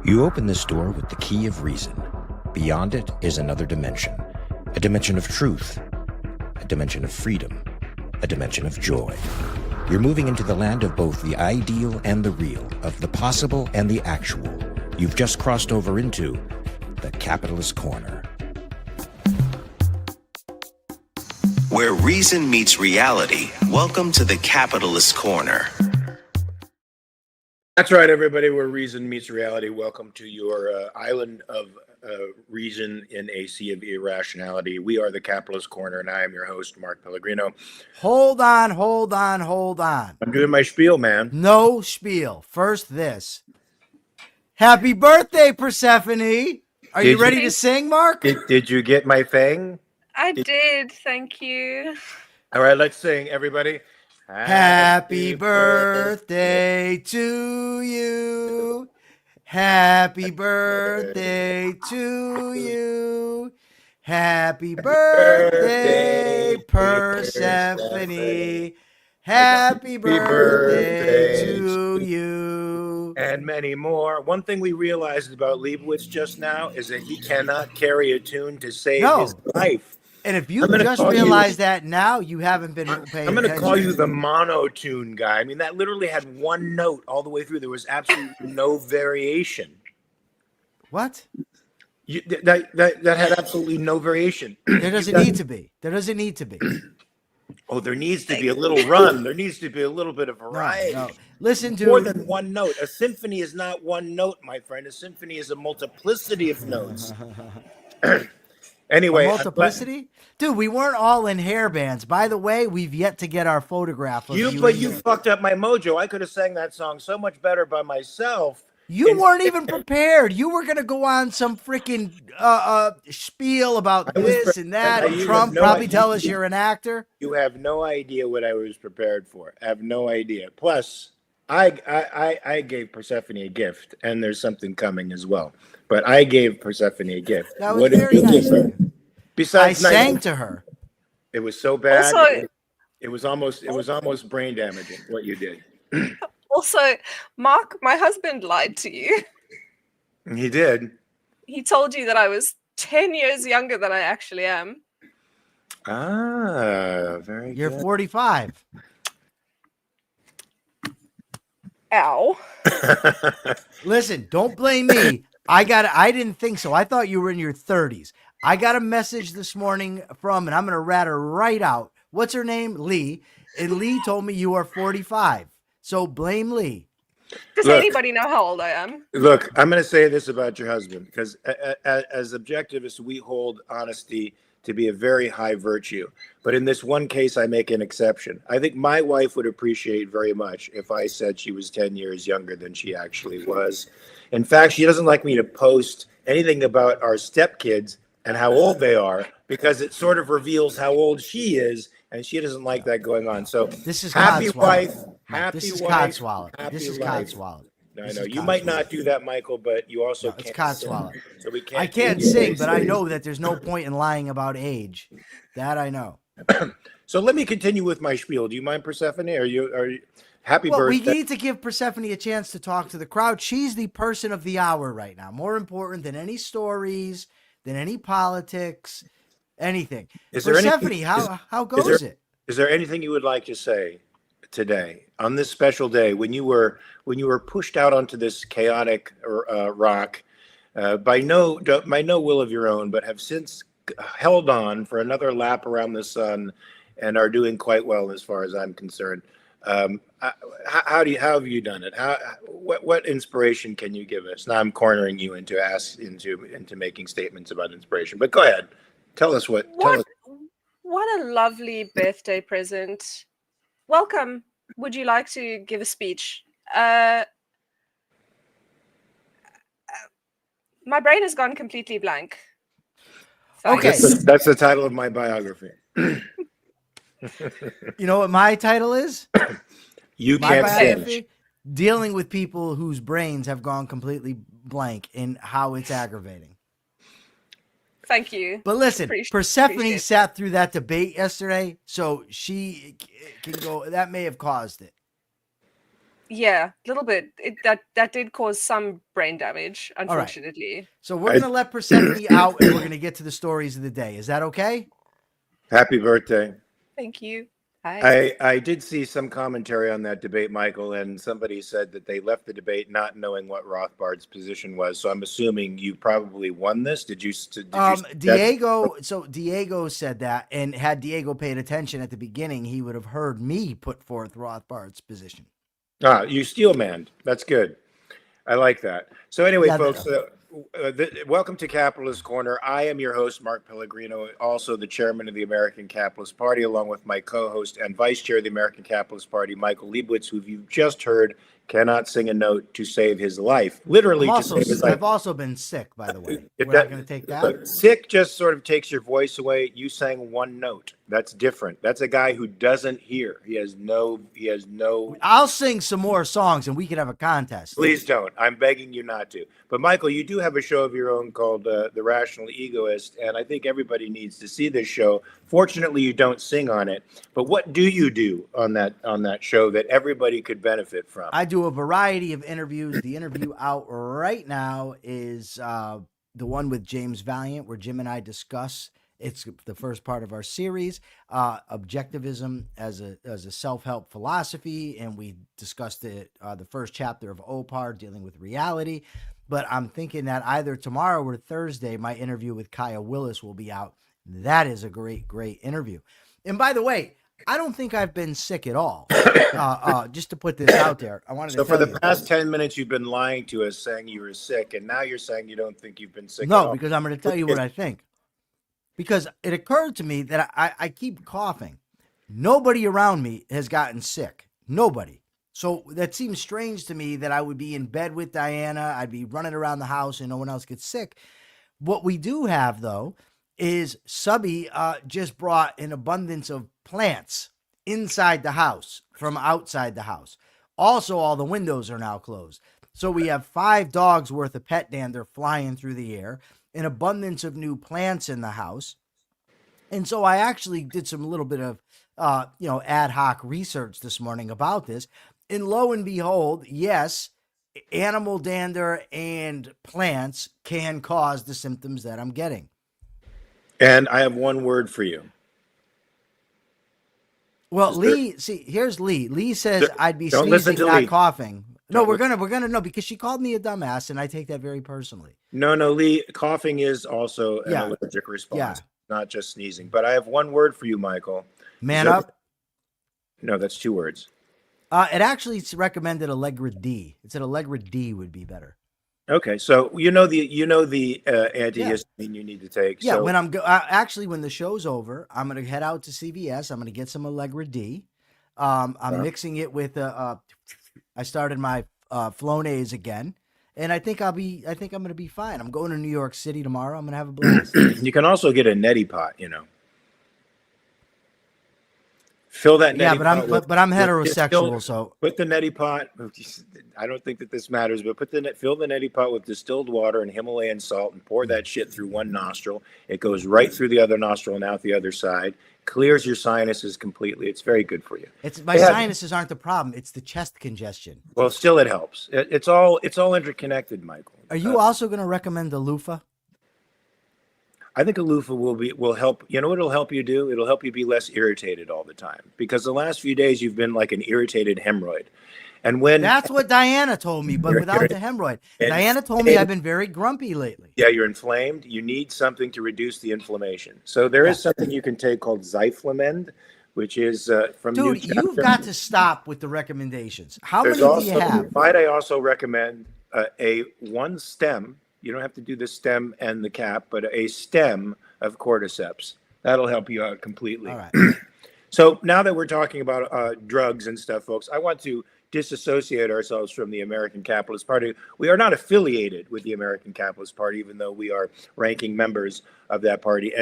You open this door with the key of reason. Beyond it is another dimension. A dimension of truth. A dimension of freedom. A dimension of joy. You're moving into the land of both the ideal and the real, of the possible and the actual. You've just crossed over into the Capitalist Corner. Where reason meets reality, welcome to the Capitalist Corner. That's right, everybody. Where reason meets reality, welcome to your island of reason in a sea of irrationality. We are the Capitalist Corner, and I am your host, Mark Pellegrino. Hold on. I'm doing my spiel, man. No spiel. First this. Happy birthday, Persephone. Are you ready to sing, Mark? Did you get my thing? I did. Thank you. All right, let's sing, everybody. Happy birthday to you. Happy birthday to you. Happy birthday, Persephone. Happy birthday to you. And many more. One thing we realized about Liebowitz just now is that he cannot carry a tune to save his life. And if you just realized that now, you haven't been paying attention. I'm going to call you the monotune guy. I mean, that literally had one note all the way through. There was absolutely no variation. What? That had absolutely no variation. There doesn't need to be. There doesn't need to be. Oh, there needs to be a little run. There needs to be a little bit of variety. No. Listen to more than one note. A symphony is not one note, my friend. A symphony is a multiplicity of notes. Anyway, a multiplicity? Dude, we weren't all in hair bands. By the way, we've yet to get our photograph of you. But you fucked up my mojo. I could have sang that song so much better by myself. You weren't even prepared. You were going to go on some freaking spiel about this and that, and Trump probably tell us you're an actor. You have no idea what I was prepared for. I have no idea. Plus, I gave Persephone a gift, and there's something coming as well. But I gave Persephone a gift. That was very nice. Besides, I sang to her. It was so bad. Also, it was almost brain damaging what you did. Also, Mark, my husband lied to you. He did. He told you that I was 10 years younger than I actually am. Ah, very good. You're 45. Ow. Listen, don't blame me. I didn't think so. I thought you were in your 30s. I got a message this morning from, and I'm going to rat her right out. What's her name? Lee. And Lee told me you are 45. So blame Lee. Does anybody know how old I am? Look, I'm going to say this about your husband, because as objectivists, we hold honesty to be a very high virtue. But in this one case, I make an exception. I think my wife would appreciate very much if I said she was 10 years younger than she actually was. In fact, she doesn't like me to post anything about our stepkids and how old they are, because it sort of reveals how old she is, and she doesn't like that going on. So this is happy wife, happy this is wife, codswallop. This is codswallop. I know you might not do that, Michael, but you also can't. It's codswallop. So we can't. I can't sing, but I know that there's no point in lying about age. That I know. So let me continue with my spiel. Do you mind, Persephone? Are you happy birthday? We need to give Persephone a chance to talk to the crowd. She's the person of the hour right now. More important than any stories, than any politics, anything. Persephone, how goes it? Is there anything you would like to say today on this special day when you were pushed out onto this chaotic rock by no will of your own, but have since held on for another lap around the sun and are doing quite well as far as I'm concerned? How have you done it? What inspiration can you give us? Now I'm cornering you into making statements about inspiration, but go ahead. Tell us what. What a lovely birthday present. Welcome. Would you like to give a speech? My brain has gone completely blank. Okay. That's the title of my biography. You know what my title is? You can't finish. Dealing with people whose brains have gone completely blank and how it's aggravating. Thank you. But listen, Persephone sat through that debate yesterday, so she can go. That may have caused it. Yeah, a little bit. That did cause some brain damage, All right. unfortunately. So we're going to let Persephone out and we're going to get to the stories of the day. Is that okay? Happy birthday. Thank you. Hi. I did see some commentary on that debate, Michael, and somebody said that they left the debate not knowing what Rothbard's position was. So I'm assuming you probably won this. Did you? Diego. So Diego said that, and had Diego paid attention at the beginning, he would have heard me put forth Rothbard's position. You steel manned. That's good. I like that. So anyway, Yeah, folks, welcome to Capitalist Corner. I am your host, Mark Pellegrino, also the chairman of the American Capitalist Party, along with my co-host and vice chair of the American Capitalist Party, Michael Liebowitz, who you've just heard cannot sing a note to save his life. Literally to save his life. I've also been sick, by the way. We're not going to take that. Sick just sort of takes your voice away. You sang one note. That's different. That's a guy who doesn't hear. He has no. I'll sing some more songs and we can have a contest. Please don't. I'm begging you not to. But Michael, you do have a show of your own called The Rational Egoist, and I think everybody needs to see this show. Fortunately, you don't sing on it. But what do you do on that show that everybody could benefit from? I do a variety of interviews. The interview out right now is the one with James Valiant, where Jim and I discuss. It's the first part of our series, objectivism as a self-help philosophy, and we discussed the first chapter of OPAR, dealing with reality. But I'm thinking that either tomorrow or Thursday, my interview with Kaya Willis will be out. That is a great interview. And by the way, I don't think I've been sick at all. Just to put this out there, I wanted to. So for the past 10 minutes, you've been lying to us, saying you were sick, and now you're saying you don't think you've been sick. No, because I'm going to tell you what I think. Because it occurred to me that I keep coughing. Nobody around me has gotten sick. Nobody. So that seems strange to me that I would be in bed with Diana. I'd be running around the house and no one else gets sick. What we do have, though, is Subby just brought an abundance of plants inside the house from outside the house. Also, all the windows are now closed. So we have 5 dogs worth of pet dander flying through the air, an abundance of new plants in the house. And so I actually did some little bit of, ad hoc research this morning about this. And lo and behold, yes, animal dander and plants can cause the symptoms that I'm getting. And I have one word for you. Well, Lee, see, here's Lee. Lee says I'd be sneezing, not coughing. No, we're gonna know, because she called me a dumbass, and I take that very personally. No, Lee, coughing is also an allergic response, not just sneezing. But I have one word for you, Michael. Man up. No, that's 2 words. It actually recommended Allegra D. It said Allegra D would be better. Okay, so you know the antihistamine you need to take. Yeah, so. when when the show's over, I'm gonna head out to CVS. I'm gonna get some Allegra D. I'm mixing it with I started my Flonase again, and I think I'm gonna be fine. I'm going to New York City tomorrow. I'm gonna have a blast. You can also get a neti pot, Fill that neti pot. But I'm heterosexual, so put the neti pot. I don't think that this matters, but fill the neti pot with distilled water and Himalayan salt, and pour that shit through one nostril. It goes right through the other nostril and out the other side. Clears your sinuses completely. It's very good for you. Sinuses aren't the problem. It's the chest congestion. Well, still it helps. It's all interconnected, Michael. Are you also going to recommend the loofah? I think a loofah will help. You know what it'll help you do? It'll help you be less irritated all the time, because the last few days you've been like an irritated hemorrhoid. And that's what Diana told me, but without the hemorrhoid. Diana told me I've been very grumpy lately. Yeah, you're inflamed. You need something to reduce the inflammation. So there is something you can take called Zyflamend, which is from Dude, you've got to stop with the recommendations. How many do you have? Might I also recommend a one stem? You don't have to do the stem and the cap, but a stem of cordyceps. That'll help you out completely. All right. So now that we're talking about drugs and stuff, folks, I want to disassociate ourselves from the American Capitalist Party. We are not affiliated with the American Capitalist Party, even though we are ranking members of that party.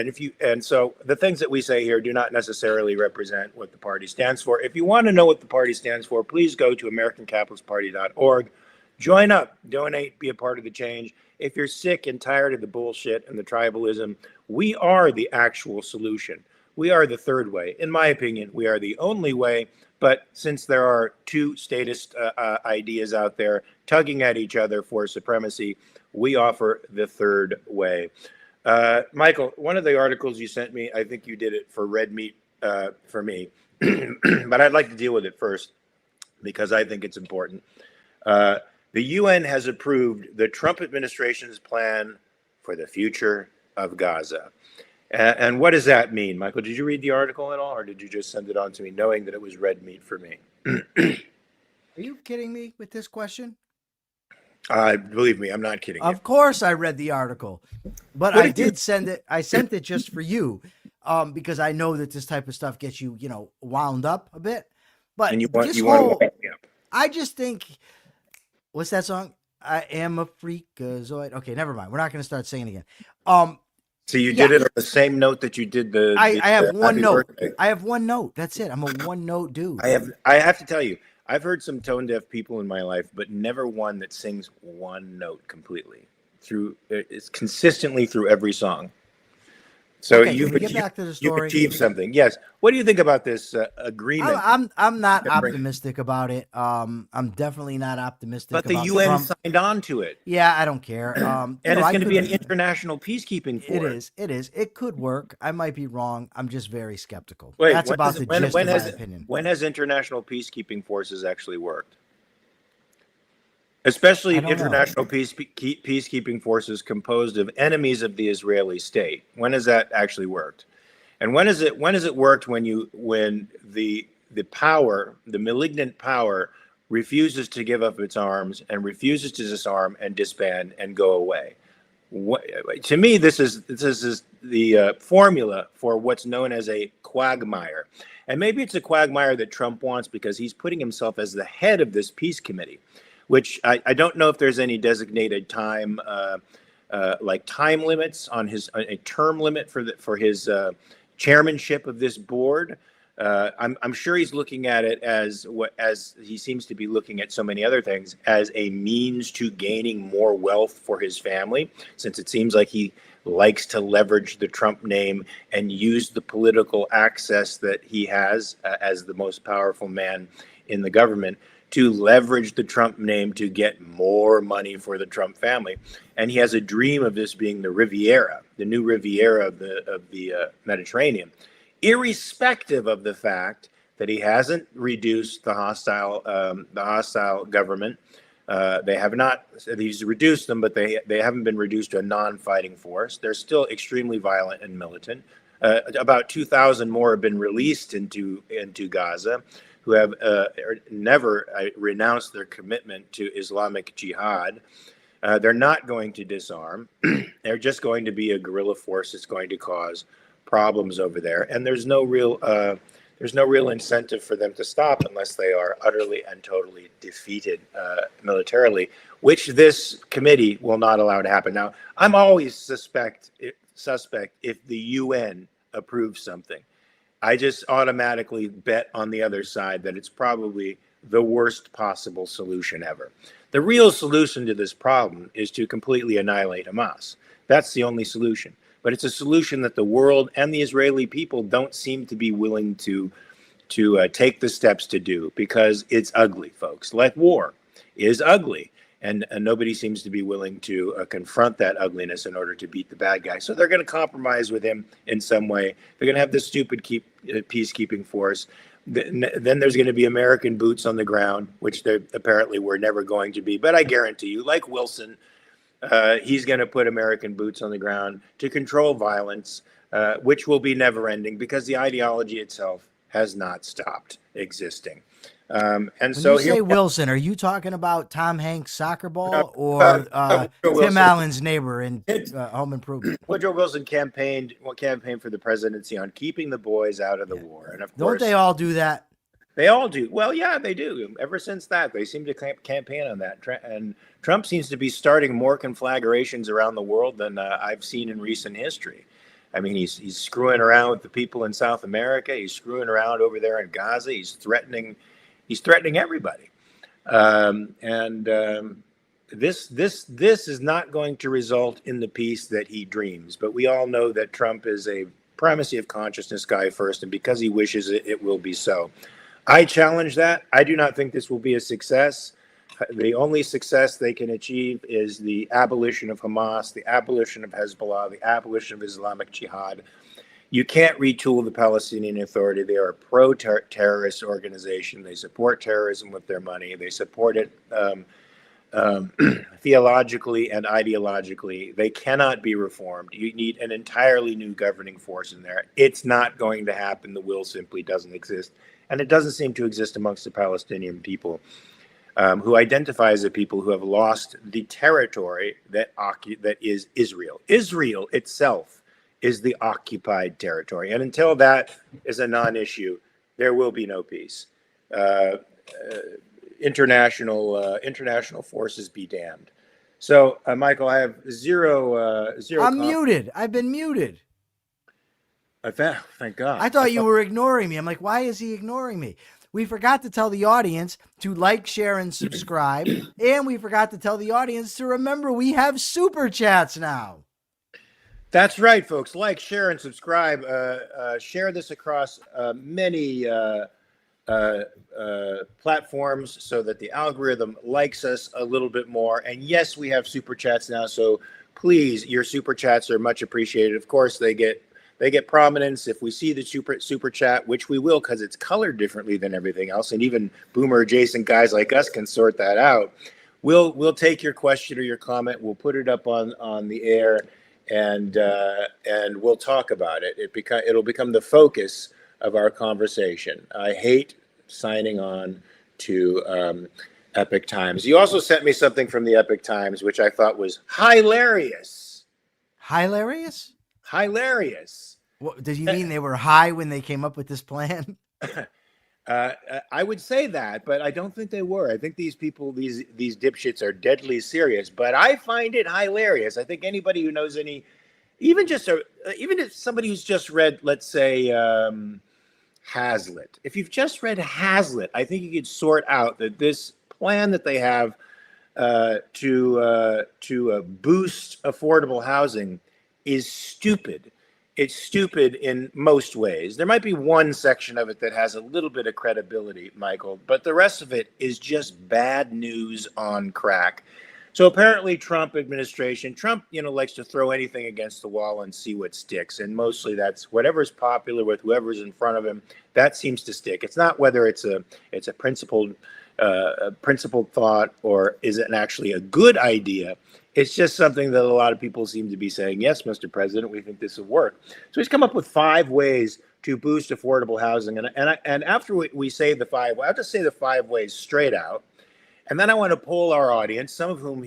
And so the things that we say here do not necessarily represent what the party stands for. If you want to know what the party stands for, please go to AmericanCapitalistParty.org. Join up, donate, be a part of the change. If you're sick and tired of the bullshit and the tribalism, we are the actual solution. We are the third way. In my opinion, we are the only way, But since there are two statist ideas out there tugging at each other for supremacy, we offer the third way. Michael, one of the articles you sent me, I think you did it for red meat for me, but I'd like to deal with it first because I think it's important. The UN has approved the Trump administration's plan for the future of Gaza. And what does that mean? Michael, did you read the article at all, or did you just send it on to me knowing that it was red meat for me? Are you kidding me with this question? Believe me, I'm not kidding you. Of course I read the article, but I did send it. I sent it just for you because I know that this type of stuff gets you, wound up a bit. But and you want to wind me up. I just think, what's that song? I am a freakazoid. Okay, never mind. We're not going to start singing again. So you did it on the same note that you did the. I have one note. Birthday. I have one note. That's it. I'm a one note dude. I have to tell you, I've heard some tone deaf people in my life, but never one that sings one note completely through. It's consistently through every song. So okay, get back to the story. You've achieved something. Yes. What do you think about this agreement? I'm not optimistic about it. I'm definitely not optimistic. But the about UN Trump. signed on to it. Yeah, I don't care. And it's going to be an international peacekeeping force. It is. It could work. I might be wrong. I'm just very skeptical. Wait, that's about the gist of my opinion. When has international peacekeeping forces actually worked? Especially international peacekeeping forces composed of enemies of the Israeli state. When has that actually worked? And when has it worked when the power, the malignant power, refuses to give up its arms and refuses to disarm and disband and go away? To me, this is the formula for what's known as a quagmire. And maybe it's a quagmire that Trump wants because he's putting himself as the head of this peace committee, which I don't know if there's any designated time, like time limits on a term limit for his chairmanship of this board. I'm sure he's looking at it as he seems to be looking at so many other things, as a means to gaining more wealth for his family, since it seems like he likes to leverage the Trump name and use the political access that he has as the most powerful man in the government to leverage the Trump name to get more money for the Trump family. And he has a dream of this being the Riviera, the new Riviera of the Mediterranean, irrespective of the fact that he hasn't reduced the hostile government. They have not. He's reduced them, but they haven't been reduced to a non-fighting force. They're still extremely violent and militant. About 2,000 more have been released into Gaza, who have never renounced their commitment to Islamic Jihad. They're not going to disarm. They're just going to be a guerrilla force that's going to cause problems over there. And there's no real incentive for them to stop unless they are utterly and totally defeated militarily, which this committee will not allow to happen. Now, I'm always suspect if the UN approves something. I just automatically bet on the other side that it's probably the worst possible solution ever. The real solution to this problem is to completely annihilate Hamas. That's the only solution. But it's a solution that the world and the Israeli people don't seem to be willing to take the steps to do, because it's ugly, folks. Like war is ugly. And nobody seems to be willing to confront that ugliness in order to beat the bad guy. So they're going to compromise with him in some way. They're going to have this stupid peacekeeping force. Then there's going to be American boots on the ground, which there apparently were never going to be. But I guarantee you, like Wilson, he's going to put American boots on the ground to control violence, which will be never ending because the ideology itself has not stopped existing. And when so you say Wilson, are you talking about Tom Hanks' soccer ball or Tim Allen's neighbor in Home Improvement? Woodrow Wilson campaigned for the presidency on keeping the boys out of the war, and of course, don't they all do that? They all do. Well, yeah, they do. Ever since that, they seem to campaign on that. And Trump seems to be starting more conflagrations around the world than I've seen in recent history. I mean, he's screwing around with the people in South America. He's screwing around over there in Gaza. He's threatening everybody. This is not going to result in the peace that he dreams. But we all know that Trump is a primacy of consciousness guy first, and because he wishes it, it will be so. I challenge that. I do not think this will be a success. The only success they can achieve is the abolition of Hamas, the abolition of Hezbollah, the abolition of Islamic Jihad. You can't retool the Palestinian Authority. They are a pro-terrorist organization. They support terrorism with their money. They support it theologically and ideologically. They cannot be reformed. You need an entirely new governing force in there. It's not going to happen. The will simply doesn't exist. And it doesn't seem to exist amongst the Palestinian people, who identify as a people who have lost the territory that is Israel. Israel itself is the occupied territory. And until that is a non-issue, there will be no peace. International forces be damned. So, Michael, I have zero. I'm muted. I've been muted. Thank God. I thought you were ignoring me. I'm like, why is he ignoring me? We forgot to tell the audience to like, share, and subscribe. And we forgot to tell the audience to remember we have super chats now. That's right, folks. Like, share, and subscribe. Share this across many platforms so that the algorithm likes us a little bit more. And yes, we have super chats now. So please, your super chats are much appreciated. Of course, they get prominence if we see the super chat, which we will, because it's colored differently than everything else, and even boomer adjacent guys like us can sort that out. We'll take your question or your comment. We'll put it up on the air, and we'll talk about it. It'll become the focus of our conversation. I hate signing on to Epic Times. You also sent me something from the Epic Times, which I thought was hilarious. Hilarious? Hilarious. What, did you mean they were high when they came up with this plan? I would say that, but I don't think they were. I think these people, these dipshits, are deadly serious. But I find it hilarious. I think anybody who knows even if somebody who's just read, let's say, Hazlitt. If you've just read Hazlitt, I think you could sort out that this plan that they have to boost affordable housing is stupid. It's stupid in most ways. There might be one section of it that has a little bit of credibility, Michael, but the rest of it is just bad news on crack. So apparently Trump likes to throw anything against the wall and see what sticks. And mostly that's whatever's popular with whoever's in front of him, that seems to stick. It's not whether it's a principled thought or is it actually a good idea. It's just something that a lot of people seem to be saying, yes, Mr. President, we think this will work. So he's come up with 5 ways to boost affordable housing. And after we say the 5, I have to say the 5 ways straight out. And then I want to poll our audience, some of whom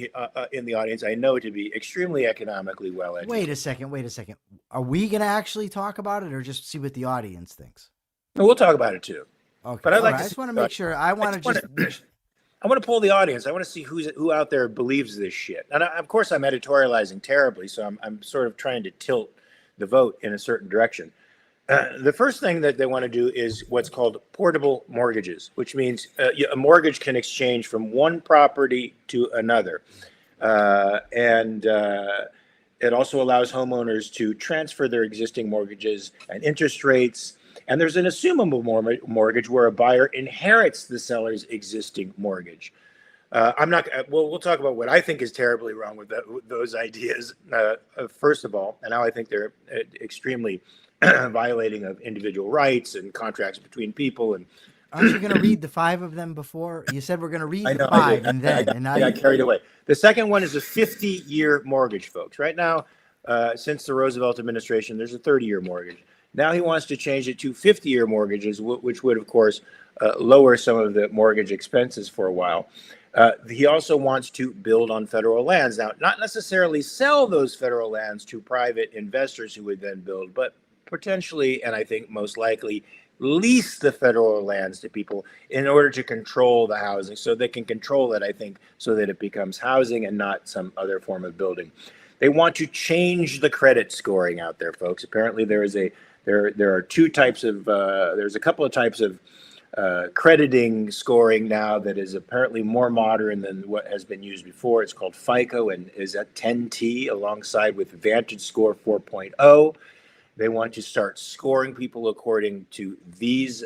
in the audience I know to be extremely economically well-educated. Wait a second. Are we going to actually talk about it or just see what the audience thinks? No, we'll talk about it too. Okay. But I just want to make sure. I want to poll the audience. I want to see who out there believes this shit. And of course, I'm editorializing terribly, so I'm sort of trying to tilt the vote in a certain direction. The first thing that they want to do is what's called portable mortgages, which means a mortgage can exchange from one property to another. And it also allows homeowners to transfer their existing mortgages and interest rates. And there's an assumable mortgage where a buyer inherits the seller's existing mortgage. We'll talk about what I think is terribly wrong with those ideas, first of all, and how I think they're extremely violating of individual rights and contracts between people. And aren't you going to read the 5 of them before? You said we're going to read the 5 and then. I got carried away. The second one is a 50-year mortgage, folks. Right now, since the Roosevelt administration, there's a 30-year mortgage. Now he wants to change it to 50-year mortgages, which would, of course, lower some of the mortgage expenses for a while. He also wants to build on federal lands. Now, not necessarily sell those federal lands to private investors who would then build, but potentially, and I think most likely, lease the federal lands to people in order to control the housing. So they can control it, I think, so that it becomes housing and not some other form of building. They want to change the credit scoring out there, folks. Apparently, there are 2 types of there's a couple of types of crediting scoring now that is apparently more modern than what has been used before. It's called FICO and is at 10T alongside with Vantage Score 4.0. They want to start scoring people according to these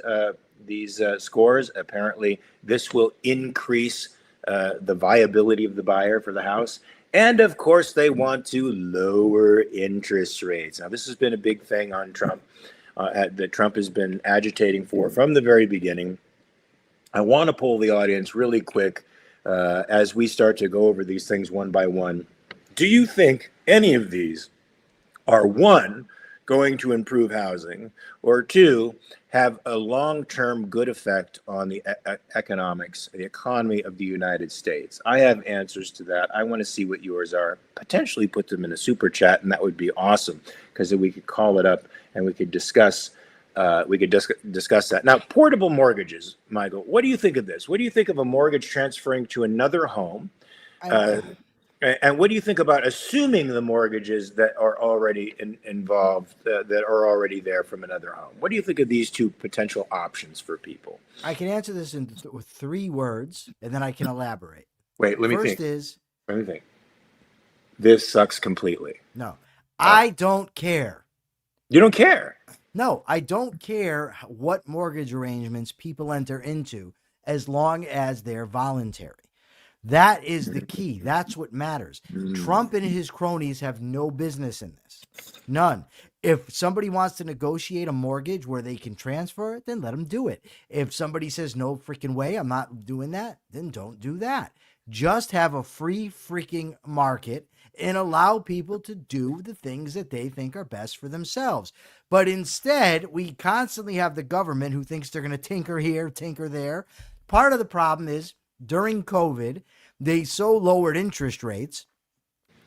scores. Apparently, this will increase the viability of the buyer for the house. And of course, they want to lower interest rates. Now, this has been a big thing on Trump that Trump has been agitating for from the very beginning. I want to poll the audience really quick as we start to go over these things one by one. Do you think any of these are, one, going to improve housing, or two, have a long-term good effect on the economics, the economy of the United States? I have answers to that. I want to see what yours are. Potentially put them in a super chat, and that would be awesome, because then we could call it up and we could discuss. Discuss that. Now, portable mortgages, Michael. What do you think of this? What do you think of a mortgage transferring to another home? And what do you think about assuming the mortgages that are already involved, that are already there from another home? What do you think of these two potential options for people? I can answer this with 3 words, and then I can elaborate. Wait, let me First think. Let me think. This sucks completely. No, I don't care. You don't care? No, I don't care what mortgage arrangements people enter into as long as they're voluntary. That is the key. That's what matters. Trump and his cronies have no business in this. None. If somebody wants to negotiate a mortgage where they can transfer it, then let them do it. If somebody says, no freaking way, I'm not doing that, then don't do that. Just have a free freaking market and allow people to do the things that they think are best for themselves. But instead, we constantly have the government who thinks they're going to tinker here, tinker there. Part of the problem is during COVID, they so lowered interest rates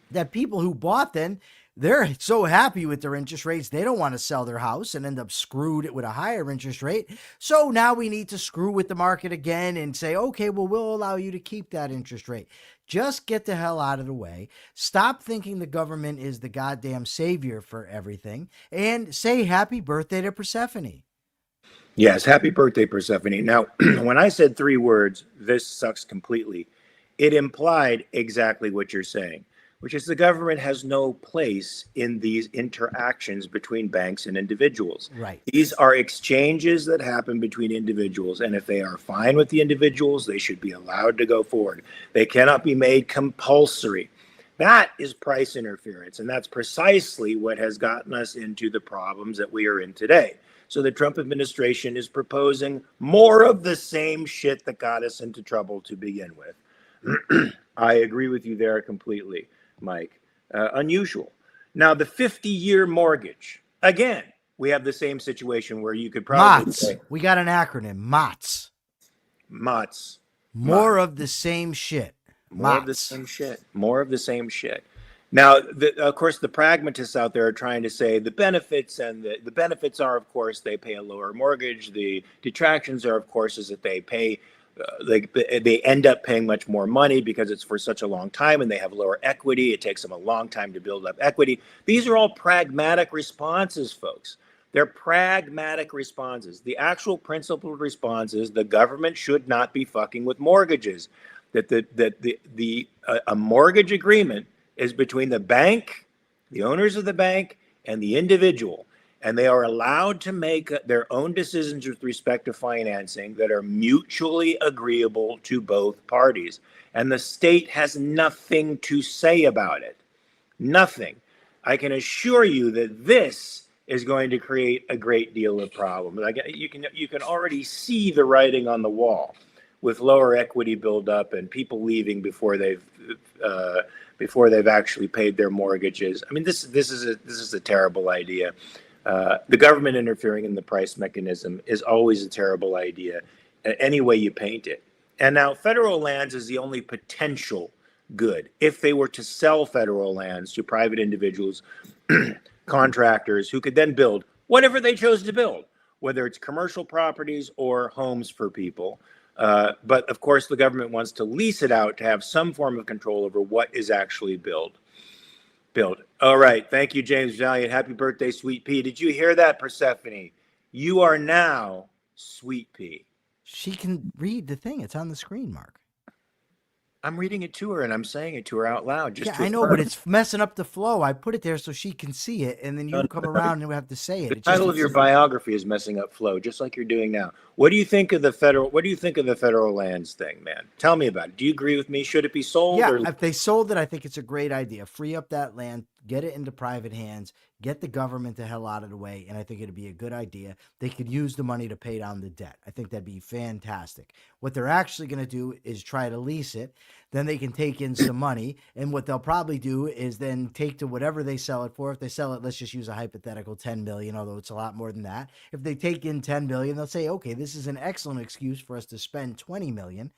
that people who bought then, they're so happy with their interest rates, they don't want to sell their house and end up screwed with a higher interest rate. So now we need to screw with the market again and say, okay, well, we'll allow you to keep that interest rate. Just get the hell out of the way. Stop thinking the government is the goddamn savior for everything, and say happy birthday to Persephone. Yes, happy birthday, Persephone. Now, when I said 3 words, this sucks completely, it implied exactly what you're saying, which is the government has no place in these interactions between banks and individuals. Right. These are exchanges that happen between individuals, and if they are fine with the individuals, they should be allowed to go forward. They cannot be made compulsory. That is price interference, and that's precisely what has gotten us into the problems that we are in today. So the Trump administration is proposing more of the same shit that got us into trouble to begin with. I agree with you there completely, Mike. Unusual. Now, the 50-year mortgage. Again, we have the same situation where you could probably say, We got an acronym, MOTS. MOTS. More of the same shit. More of the same shit. More of the same shit. Now, of course, the pragmatists out there are trying to say the benefits, and the benefits are, of course, they pay a lower mortgage. The detractions are, of course, is that they pay, they end up paying much more money because it's for such a long time, and they have lower equity. It takes them a long time to build up equity. These are all pragmatic responses, folks. They're pragmatic responses. The actual principled response is the government should not be fucking with mortgages. A mortgage agreement is between the bank, the owners of the bank, and the individual. And they are allowed to make their own decisions with respect to financing that are mutually agreeable to both parties. And the state has nothing to say about it. Nothing. I can assure you that this is going to create a great deal of problems. You can already see the writing on the wall with lower equity buildup and people leaving before they've actually paid their mortgages. I mean, this is a terrible idea. The government interfering in the price mechanism is always a terrible idea, any way you paint it. And now federal lands is the only potential good. If they were to sell federal lands to private individuals, contractors who could then build whatever they chose to build, whether it's commercial properties or homes for people. But of course, the government wants to lease it out to have some form of control over what is actually built. All right. Thank you, James Valiant. Happy birthday, Sweet Pea. Did you hear that, Persephone? You are now Sweet Pea. She can read the thing. It's on the screen, Mark. I'm reading it to her and I'm saying it to her out loud. Just Yeah, to I know, but affirm. it's messing up the flow. I put it there so she can see it, and then No, you no, come no. around and we have to say it. The It just title of your biography is messing up flow, just like you're doing now. What do you think of the federal? What do you think of the federal lands thing, man? Tell me about it. Do you agree with me? Should it be sold yeah, or? if they sold it, I think it's a great idea. Free up that land, get it into private hands, get the government the hell out of the way, and I think it'd be a good idea. They could use the money to pay down the debt. I think that'd be fantastic. What they're actually going to do is try to lease it. Then they can take in some money, and what they'll probably do is then take to whatever they sell it for. If they sell it, let's just use a hypothetical 10 million, although it's a lot more than that. If they take in 10 million, they'll say, okay, this is an excellent excuse for us to spend 20 million,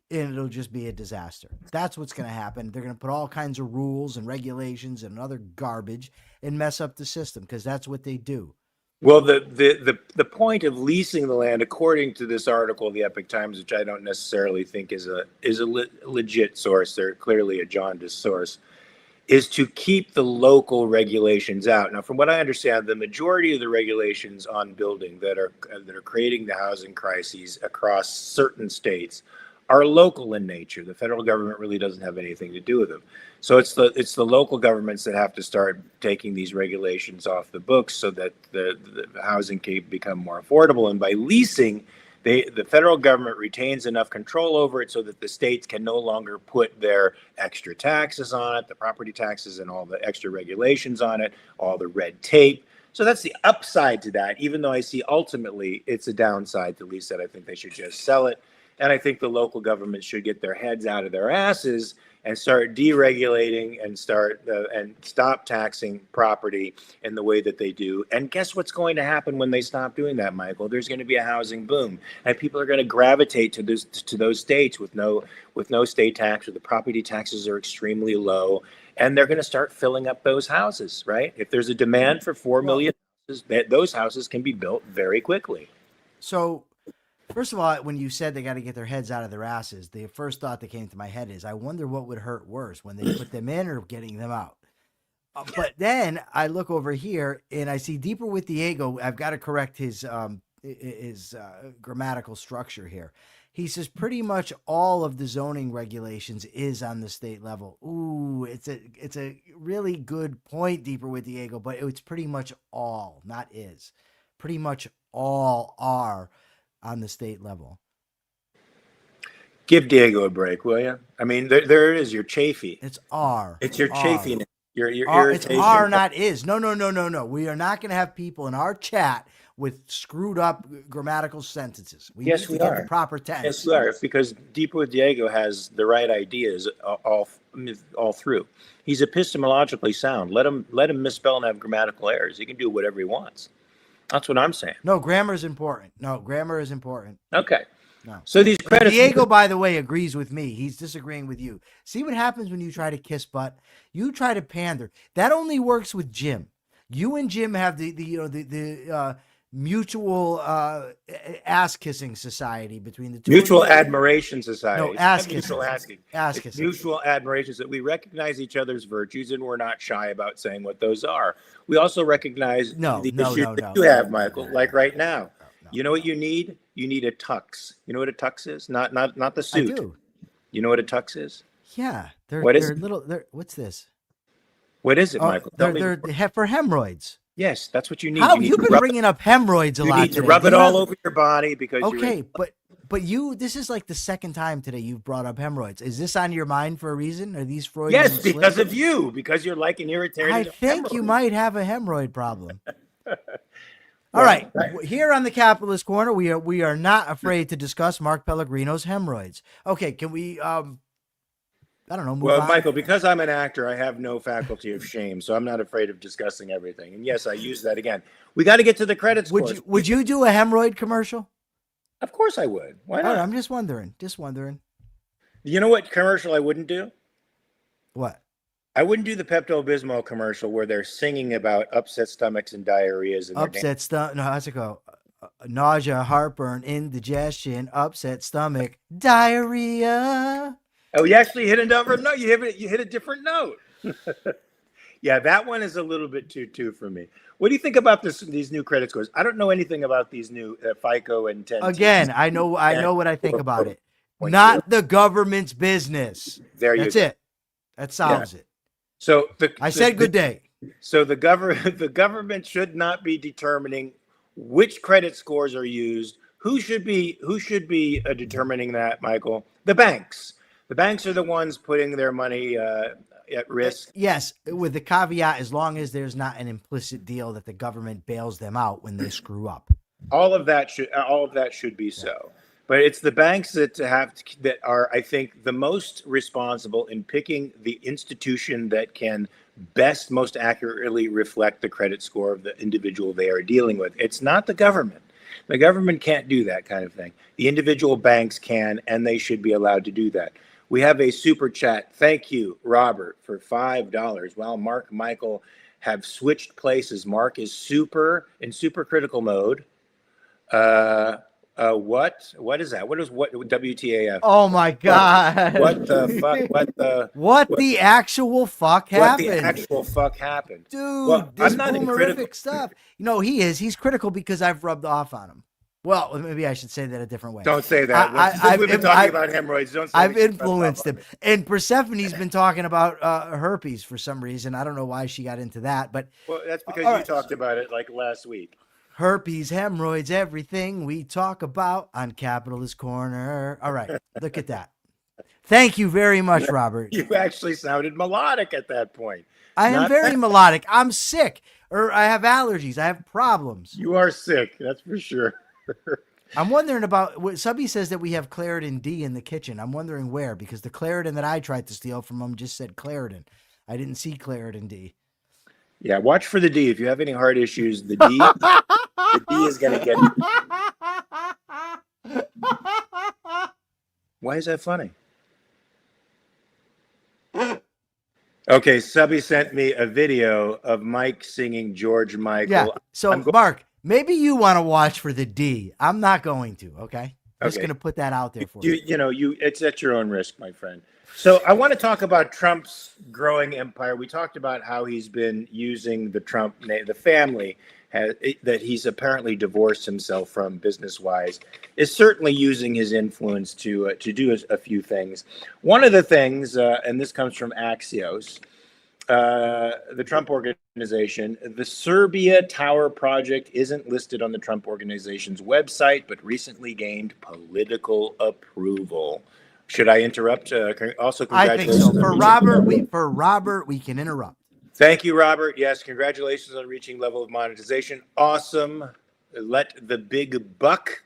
and it'll just be a disaster. That's what's going to happen. They're going to put all kinds of rules and regulations and other garbage and mess up the system, because that's what they do. Well, the point of leasing the land, according to this article of the Epoch Times, which I don't necessarily think is a legit source, they're clearly a jaundiced source, is to keep the local regulations out. Now, from what I understand, the majority of the regulations on building that are creating the housing crises across certain states are local in nature. The federal government really doesn't have anything to do with them. So it's the local governments that have to start taking these regulations off the books so that the housing can become more affordable. And by leasing, the federal government retains enough control over it so that the states can no longer put their extra taxes on it, the property taxes and all the extra regulations on it, all the red tape. So that's the upside to that, even though I see ultimately it's a downside to lease it. I think they should just sell it. And I think the local governments should get their heads out of their asses and start deregulating and stop taxing property in the way that they do. And guess what's going to happen when they stop doing that, Michael? There's going to be a housing boom, and people are going to gravitate to those states with no state tax, where the property taxes are extremely low, and they're going to start filling up those houses, right? If there's a demand for 4 million houses, those houses can be built very quickly. So, first of all, when you said they got to get their heads out of their asses, the first thought that came to my head is, I wonder what would hurt worse, when they put them in or getting them out. But then I look over here and I see Deeper with Diego. I've got to correct his grammatical structure here. He says pretty much all of the zoning regulations is on the state level. Ooh, it's a really good point, Deeper with Diego, but it's pretty much all, not is. Pretty much all are on the state level. Give Diego a break, will you? I mean, there it is. You're chafy. It's R. It's your chafiness. Your It's irritation. R, not is. No. We are not going to have people in our chat with screwed up grammatical sentences. Yes, we get are. the proper tense. Yes, we are. Because Deeper with Diego has the right ideas all through. He's epistemologically sound. Let him misspell and have grammatical errors. He can do whatever he wants. That's what I'm saying. No, grammar is important. Okay. No. So these credits. Diego, by the way, agrees with me. He's disagreeing with you. See what happens when you try to kiss butt? You try to pander. That only works with Jim. You and Jim have the mutual ass kissing society between the two. Mutual admiration society. No, ass Mutual kissing. Ass kissing. Mutual admiration, that we recognize each other's virtues and we're not shy about saying what those are. We also recognize the issues that you have, Michael, like right now. You know what you need? You need a tux. You know what a tux is? Not the suit. I do. You know what a tux is? Yeah. What's this? What is it, Michael? They're for hemorrhoids. Yes, that's what you need. You've been bringing up hemorrhoids a lot. You need to rub it all over your body because but this is like the second time today you've brought up hemorrhoids. Is this on your mind for a reason? Are these Freudian? Yes, because of you. Because you're like an irritated. I think you might have a hemorrhoid problem. All right. Here on the Capitalist Corner, we are not afraid to discuss Mark Pellegrino's hemorrhoids. Okay, can we I don't know. Well, Michael, because I'm an actor, I have no faculty of shame, so I'm not afraid of discussing everything. And yes, I use that again. We got to get to the credits. Would you do a hemorrhoid commercial? Of course I would. Why not? Right, I'm just wondering. You know what commercial I wouldn't do? What? I wouldn't do the Pepto-Bismol commercial where they're singing about upset stomachs and diarrheas. Upset stomach. No, how's it go? Nausea, heartburn, indigestion, upset stomach, diarrhea. Oh, you actually hit a different note. You hit a different note. Yeah, that one is a little bit too for me. What do you think about these new credit scores? I don't know anything about these new FICO and 10. Again, I know what I think about it. not the government's business. There you That's go. it. That solves it. So I said good day. So the government should not be determining which credit scores are used. Who should be determining that, Michael? The banks. The banks are the ones putting their money at risk. Yes, with the caveat, as long as there's not an implicit deal that the government bails them out when they screw up. All of that should be so. But it's the banks that are, I think, the most responsible in picking the institution that can best, most accurately reflect the credit score of the individual they are dealing with. It's not the government. The government can't do that kind of thing. The individual banks can, and they should be allowed to do that. We have a super chat. Thank you, Robert, for $5. Well, Mark and Michael have switched places. Mark is in super critical mode. What is that? What WTAF? Oh my God. What the fuck? What the actual fuck happened? What the actual fuck happened? Dude, Well, this I'm not in boomerific critical stuff. You know, he's critical because I've rubbed off on him. Well, maybe I should say that a different way. Don't say that. We've been talking about hemorrhoids. Don't say I've anything influenced about him. And Persephone's been talking about herpes for some reason. I don't know why she got into that, but Well, that's because all you right. talked about it like last week. Herpes, hemorrhoids, everything we talk about on Capitalist Corner. All right, look at that. Thank you very much, Robert. You actually sounded melodic at that point. I am very melodic. I'm sick, or I have allergies. I have problems. You are sick, that's for sure. I'm wondering about what Subby says that we have Claritin D in the kitchen. I'm wondering where, because the Claritin that I tried to steal from him just said Claritin. I didn't see Claritin D. Yeah, watch for the D. If you have any heart issues, the D is going to get you. Why is that funny? Okay, Subby sent me a video of Mike singing George Michael. Yeah. So, Mark, maybe you want to watch for the D. I'm not going to. Okay. Just Okay. going to put that out there for you. It's at your own risk, my friend. So I want to talk about Trump's growing empire. We talked about how he's been using the Trump name, the family that he's apparently divorced himself from business-wise, is certainly using his influence to do a few things. One of the things, and this comes from Axios, the Trump Organization, the Serbia Tower project isn't listed on the Trump Organization's website, but recently gained political approval. Should I interrupt? Also, I think congratulations. so. For Robert, we can interrupt. Thank you, Robert. Yes, congratulations on reaching level of monetization. Awesome. Let the big buck,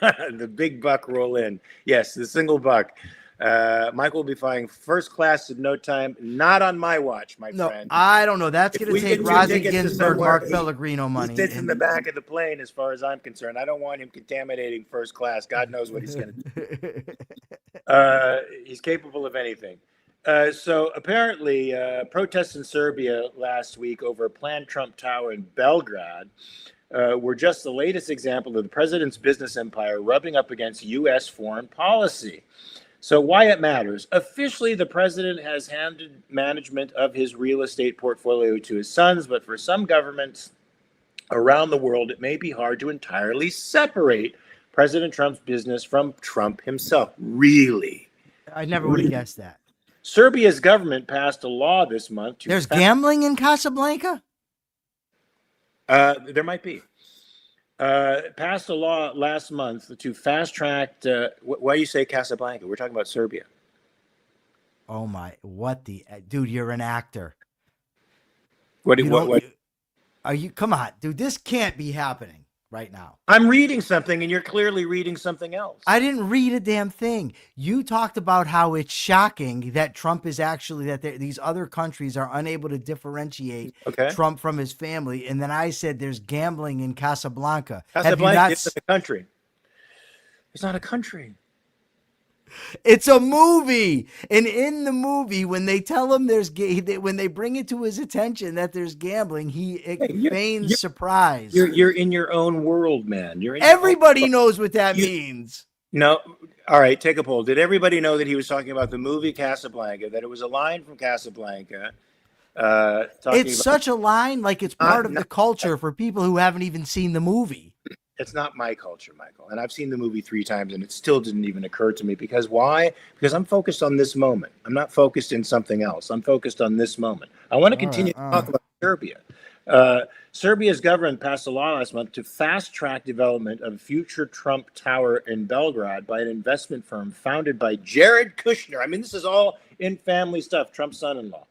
the big buck roll in. Yes, the single buck. Michael will be flying first class in no time. Not on my watch, my friend. I don't know. That's If going we to take get two Rosie tickets to Ginsburg, somewhere, Mark Pellegrino money. He sits in the back of the plane, as far as I'm concerned. I don't want him contaminating first class. God knows what he's going to do. He's capable of anything. So apparently, protests in Serbia last week over a planned Trump Tower in Belgrade were just the latest example of the president's business empire rubbing up against U.S. foreign policy. So why it matters. Officially, the president has handed management of his real estate portfolio to his sons, but for some governments around the world, it may be hard to entirely separate President Trump's business from Trump himself. Really? I never would have guessed that. Serbia's government passed a law this month. There's gambling in Casablanca? There might be. Passed a law last month to fast track. Why do you say Casablanca? We're talking about Serbia. Oh my! Dude? You're an actor. What? Are you? Come on, dude. This can't be happening right now. I'm reading something, and you're clearly reading something else. I didn't read a damn thing. You talked about how it's shocking that Trump is actually these other countries are unable to differentiate Trump from his family, and then I said there's gambling in Casablanca. Casablanca isn't a country. It's not a country. It's a movie, and in the movie, when they tell him when they bring it to his attention that there's gambling, he feigns surprise. You're in your own world, man. Everybody knows what that means. No, all right. Take a poll. Did everybody know that he was talking about the movie Casablanca? That it was a line from Casablanca. It's such a line, like it's part of the culture for people who haven't even seen the movie. It's not my culture, Michael. And I've seen the movie 3 times, and it still didn't even occur to me. Because why? Because I'm focused on this moment. I'm not focused in something else. I'm focused on this moment. I want to continue to talk about Serbia. Serbia's government passed a law last month to fast-track development of future Trump Tower in Belgrade by an investment firm founded by Jared Kushner. I mean, this is all in family stuff, Trump's son-in-law.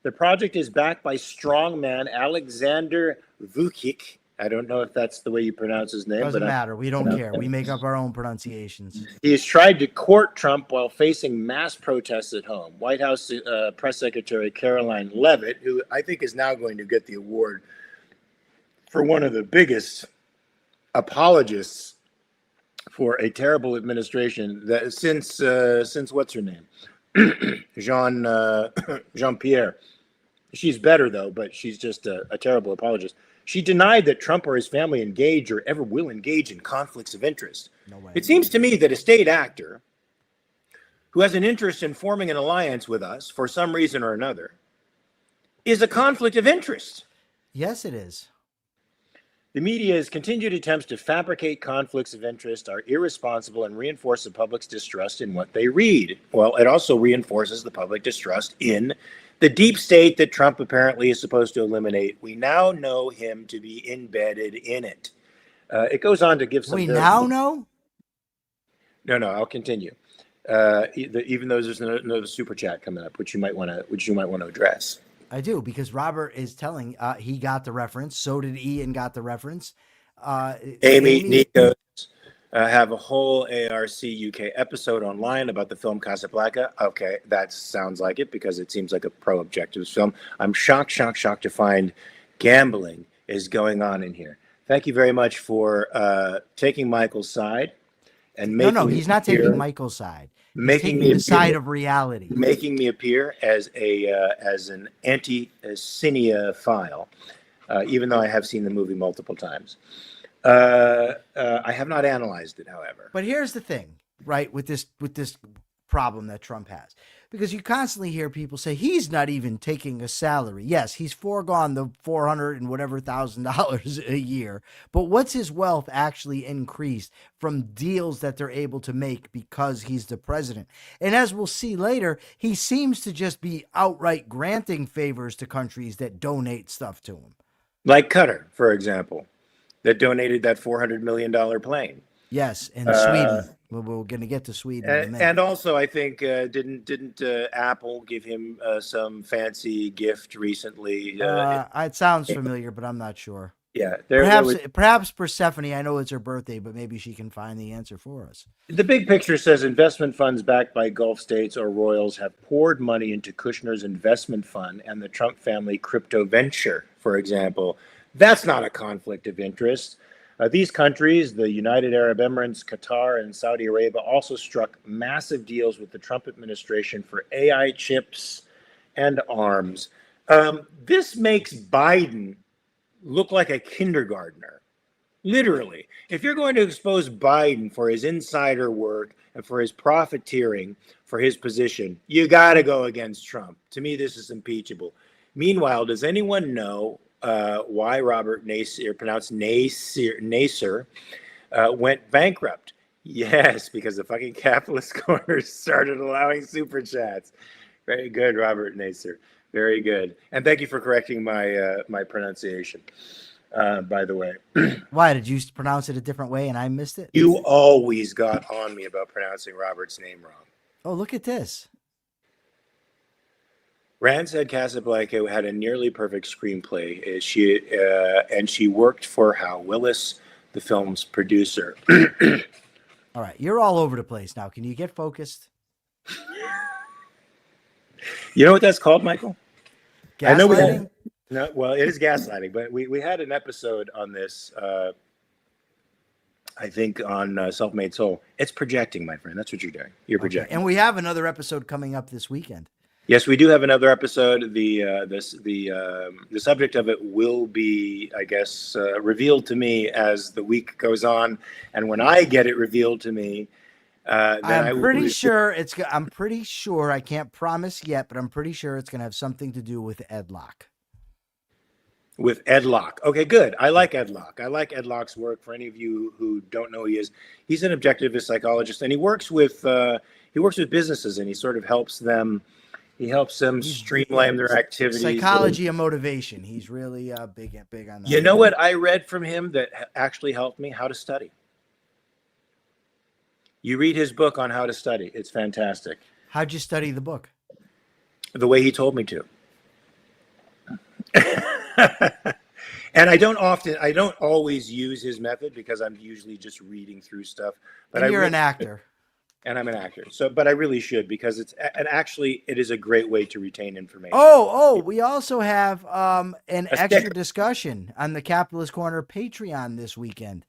The project is backed by strongman Alexander Vukic. I don't know if that's the way you pronounce his name. Doesn't matter. We don't care. We make up our own pronunciations. He has tried to court Trump while facing mass protests at home. White House Press Secretary Caroline Leavitt, who I think is now going to get the award for one of the biggest apologists for a terrible administration that since what's her name? Jean-Pierre. She's better, though, but she's just a terrible apologist. She denied that Trump or his family engage or ever will engage in conflicts of interest. No way. It seems to me that a state actor who has an interest in forming an alliance with us for some reason or another is a conflict of interest. Yes, it is. The media's continued attempts to fabricate conflicts of interest are irresponsible and reinforce the public's distrust in what they read. Well, it also reinforces the public distrust in the deep state that Trump apparently is supposed to eliminate. We now know him to be embedded in it. It goes on to give some. We now know? No, I'll continue. Even though there's another super chat coming up, which you might want to address. I do, because Robert is telling he got the reference. So did Ian got the reference. Amy Nico have a whole ARC UK episode online about the film Casablanca. Okay, that sounds like it because it seems like a pro-objectives film. I'm shocked to find gambling is going on in here. Thank you very much for taking Michael's side and making. No, he's not taking Michael's side. Making me the side of reality, making me appear as an anti-cinephile, even though I have seen the movie multiple times. I have not analyzed it, however. But here's the thing, right? With this problem that Trump has, because you constantly hear people say he's not even taking a salary. Yes, he's foregone the $400 and whatever $1,000 a year. But what's his wealth actually increased from deals that they're able to make because he's the president? And as we'll see later, he seems to just be outright granting favors to countries that donate stuff to him. Like Qatar, for example, that donated that $400 million plane. Yes, and Sweden. We're going to get to Sweden in a minute. And also, I think didn't Apple give him some fancy gift recently? It sounds familiar, but I'm not sure. Yeah, perhaps Persephone. I know it's her birthday, but maybe she can find the answer for us. The big picture says investment funds backed by Gulf states or royals have poured money into Kushner's investment fund and the Trump family crypto venture, for example. That's not a conflict of interest. These countries, the United Arab Emirates, Qatar, and Saudi Arabia, also struck massive deals with the Trump administration for AI chips and arms. This makes Biden look like a kindergartner. Literally. If you're going to expose Biden for his insider work and for his profiteering for his position, you got to go against Trump. To me, this is impeachable. Meanwhile, does anyone know why Robert Naser, pronounced Naser, went bankrupt? Yes, because the fucking capitalist corners started allowing super chats. Very good, Robert Naser. Very good. And thank you for correcting my pronunciation, by the way. Why? Did you pronounce it a different way and I missed it? You always got on me about pronouncing Robert's name wrong. Oh, look at this. Rand said Casablanca had a nearly perfect screenplay. And she worked for Hal Willis, the film's producer. All right, you're all over the place now. Can you get focused? You know what that's called, Michael? Gaslighting? I know we had, no, well, it is gaslighting, but we had an episode on this, I think, on Self-Made Soul. It's projecting, my friend. That's what you're doing. You're projecting. Okay. And we have another episode coming up this weekend. Yes, we do have another episode. The subject of it will be, I guess, revealed to me as the week goes on, and when I get it revealed to me, I'm pretty sure. I can't promise yet, but I'm pretty sure it's going to have something to do with Ed Locke. with Ed Locke. Okay, good. I like Ed Locke. I like Ed Locke's work. For any of you who don't know who he is, he's an objectivist psychologist, and he works with businesses, and he sort of helps them. He helps them streamline their activities. Psychology of motivation. He's really big on that. You know what I read from him that actually helped me? How to study. You read his book on how to study. It's fantastic. How'd you study the book? The way he told me to. And I don't always use his method because I'm usually just reading through stuff. But and you're an actor. And I'm an actor. But I really should, because it is a great way to retain information. We also have an extra discussion on the Capitalist Corner Patreon this weekend.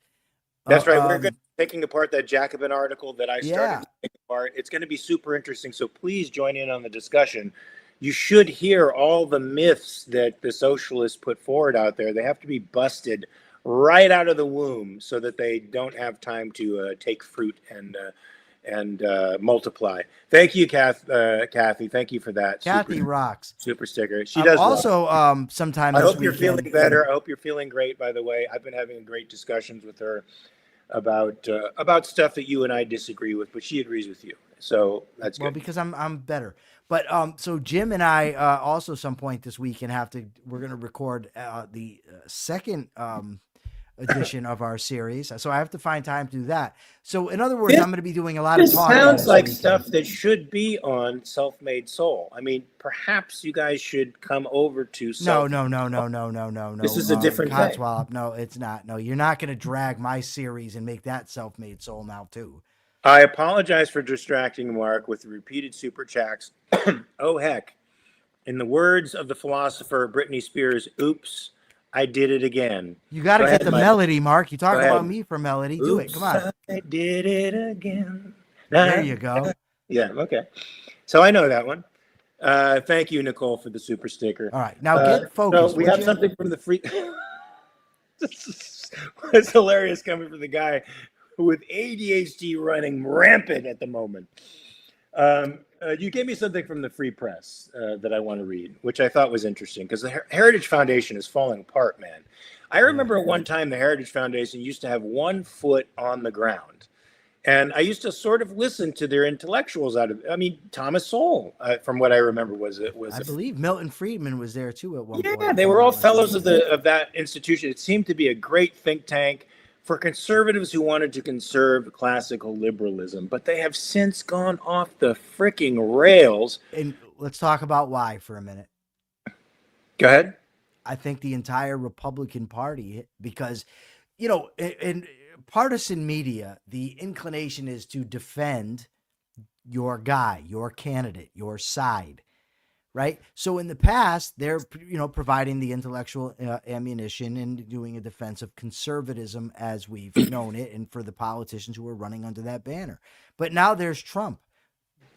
That's right. We're going to be taking apart that Jacobin article that I started to take apart. It's going to be super interesting. So please join in on the discussion. You should hear all the myths that the socialists put forward out there. They have to be busted right out of the womb so that they don't have time to take fruit and multiply. Thank you, Kathy. Thank you for that. Kathy rocks. Super sticker. She does. Also, sometime. I hope you're feeling better. I hope you're feeling great. By the way, I've been having great discussions with her about stuff that you and I disagree with, but she agrees with you. So that's good. Well, because I'm better. But so Jim and I also some point this week we're going to record the second edition of our series. So I have to find time to do that. So in other words, I'm going to be doing a lot of talking. This sounds like stuff that should be on Self-Made Soul. I mean, perhaps you guys should come over to No. This is a different Codswallop. No, it's not. No, you're not going to drag my series and make that Self-Made Soul now too. I apologize for distracting Mark with the repeated super chats. Oh, heck. In the words of the philosopher Britney Spears, oops, I did it again. You got to get the melody, Mark. You talk about me for melody. Oops, do it. Come on. I did it again. There you go. Yeah, okay. So I know that one. Thank you, Nicole, for the super sticker. All right. Now get focused. So we have something from the free... It's hilarious coming from the guy with ADHD running rampant at the moment. You gave me something from the Free Press that I want to read, which I thought was interesting because the Heritage Foundation is falling apart, man. I remember at one time the Heritage Foundation used to have 1 foot on the ground. And I used to sort of listen to their intellectuals Thomas Sowell, from what I remember, I believe Milton Friedman was there too at one point. Yeah, they were all fellows of that institution. It seemed to be a great think tank for conservatives who wanted to conserve classical liberalism, but they have since gone off the freaking rails. And let's talk about why for a minute. Go ahead. I think the entire Republican Party, because, in partisan media, the inclination is to defend your guy, your candidate, your side. Right. So in the past, they're, providing the intellectual ammunition and doing a defense of conservatism as we've known it. And for the politicians who are running under that banner. But now there's Trump.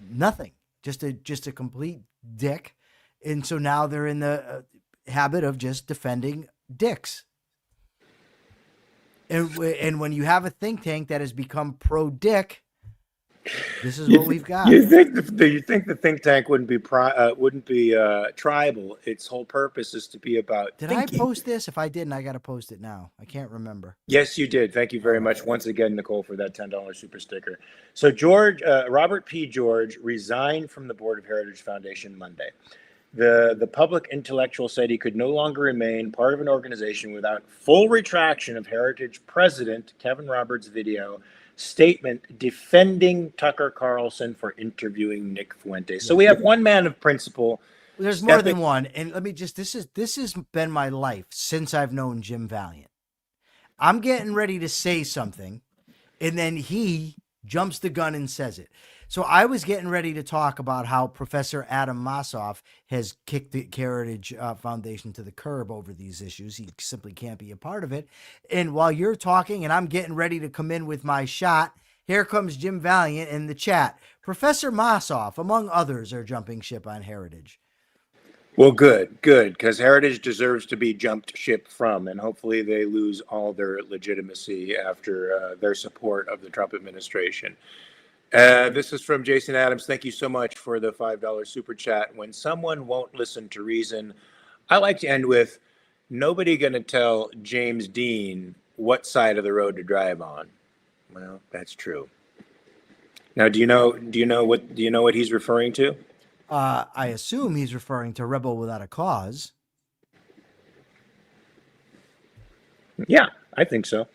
Nothing. Just a complete dick. And so now they're in the habit of just defending dicks. And when you have a think tank that has become pro-dick, this is what we've got. You think the think tank wouldn't be tribal? Its whole purpose is to be about. Did thinking. I post this? If I didn't, I got to post it now. I can't remember. Yes, you did. Thank you very much once again, Nicole, for that $10 super sticker. So Robert P. George resigned from the board of Heritage Foundation Monday. The public intellectual said he could no longer remain part of an organization without full retraction of Heritage President Kevin Roberts' video statement defending Tucker Carlson for interviewing Nick Fuentes. So we have one man of principle. There's more than one. And let me just, this has been my life since I've known Jim Valiant. I'm getting ready to say something, and then he jumps the gun and says it. So I was getting ready to talk about how Professor Adam Mossoff has kicked the Heritage Foundation to the curb over these issues. He simply can't be a part of it. And while you're talking and I'm getting ready to come in with my shot, here comes Jim Valiant in the chat. Professor Mossoff, among others, are jumping ship on Heritage. Well, good, because Heritage deserves to be jumped ship from, and hopefully they lose all their legitimacy after their support of the Trump administration. This is from Jason Adams. Thank you so much for the $5 super chat. When someone won't listen to reason, I like to end with, nobody going to tell James Dean what side of the road to drive on. Well, that's true. Now, do you know what he's referring to? I assume he's referring to Rebel Without a Cause. Yeah, I think so.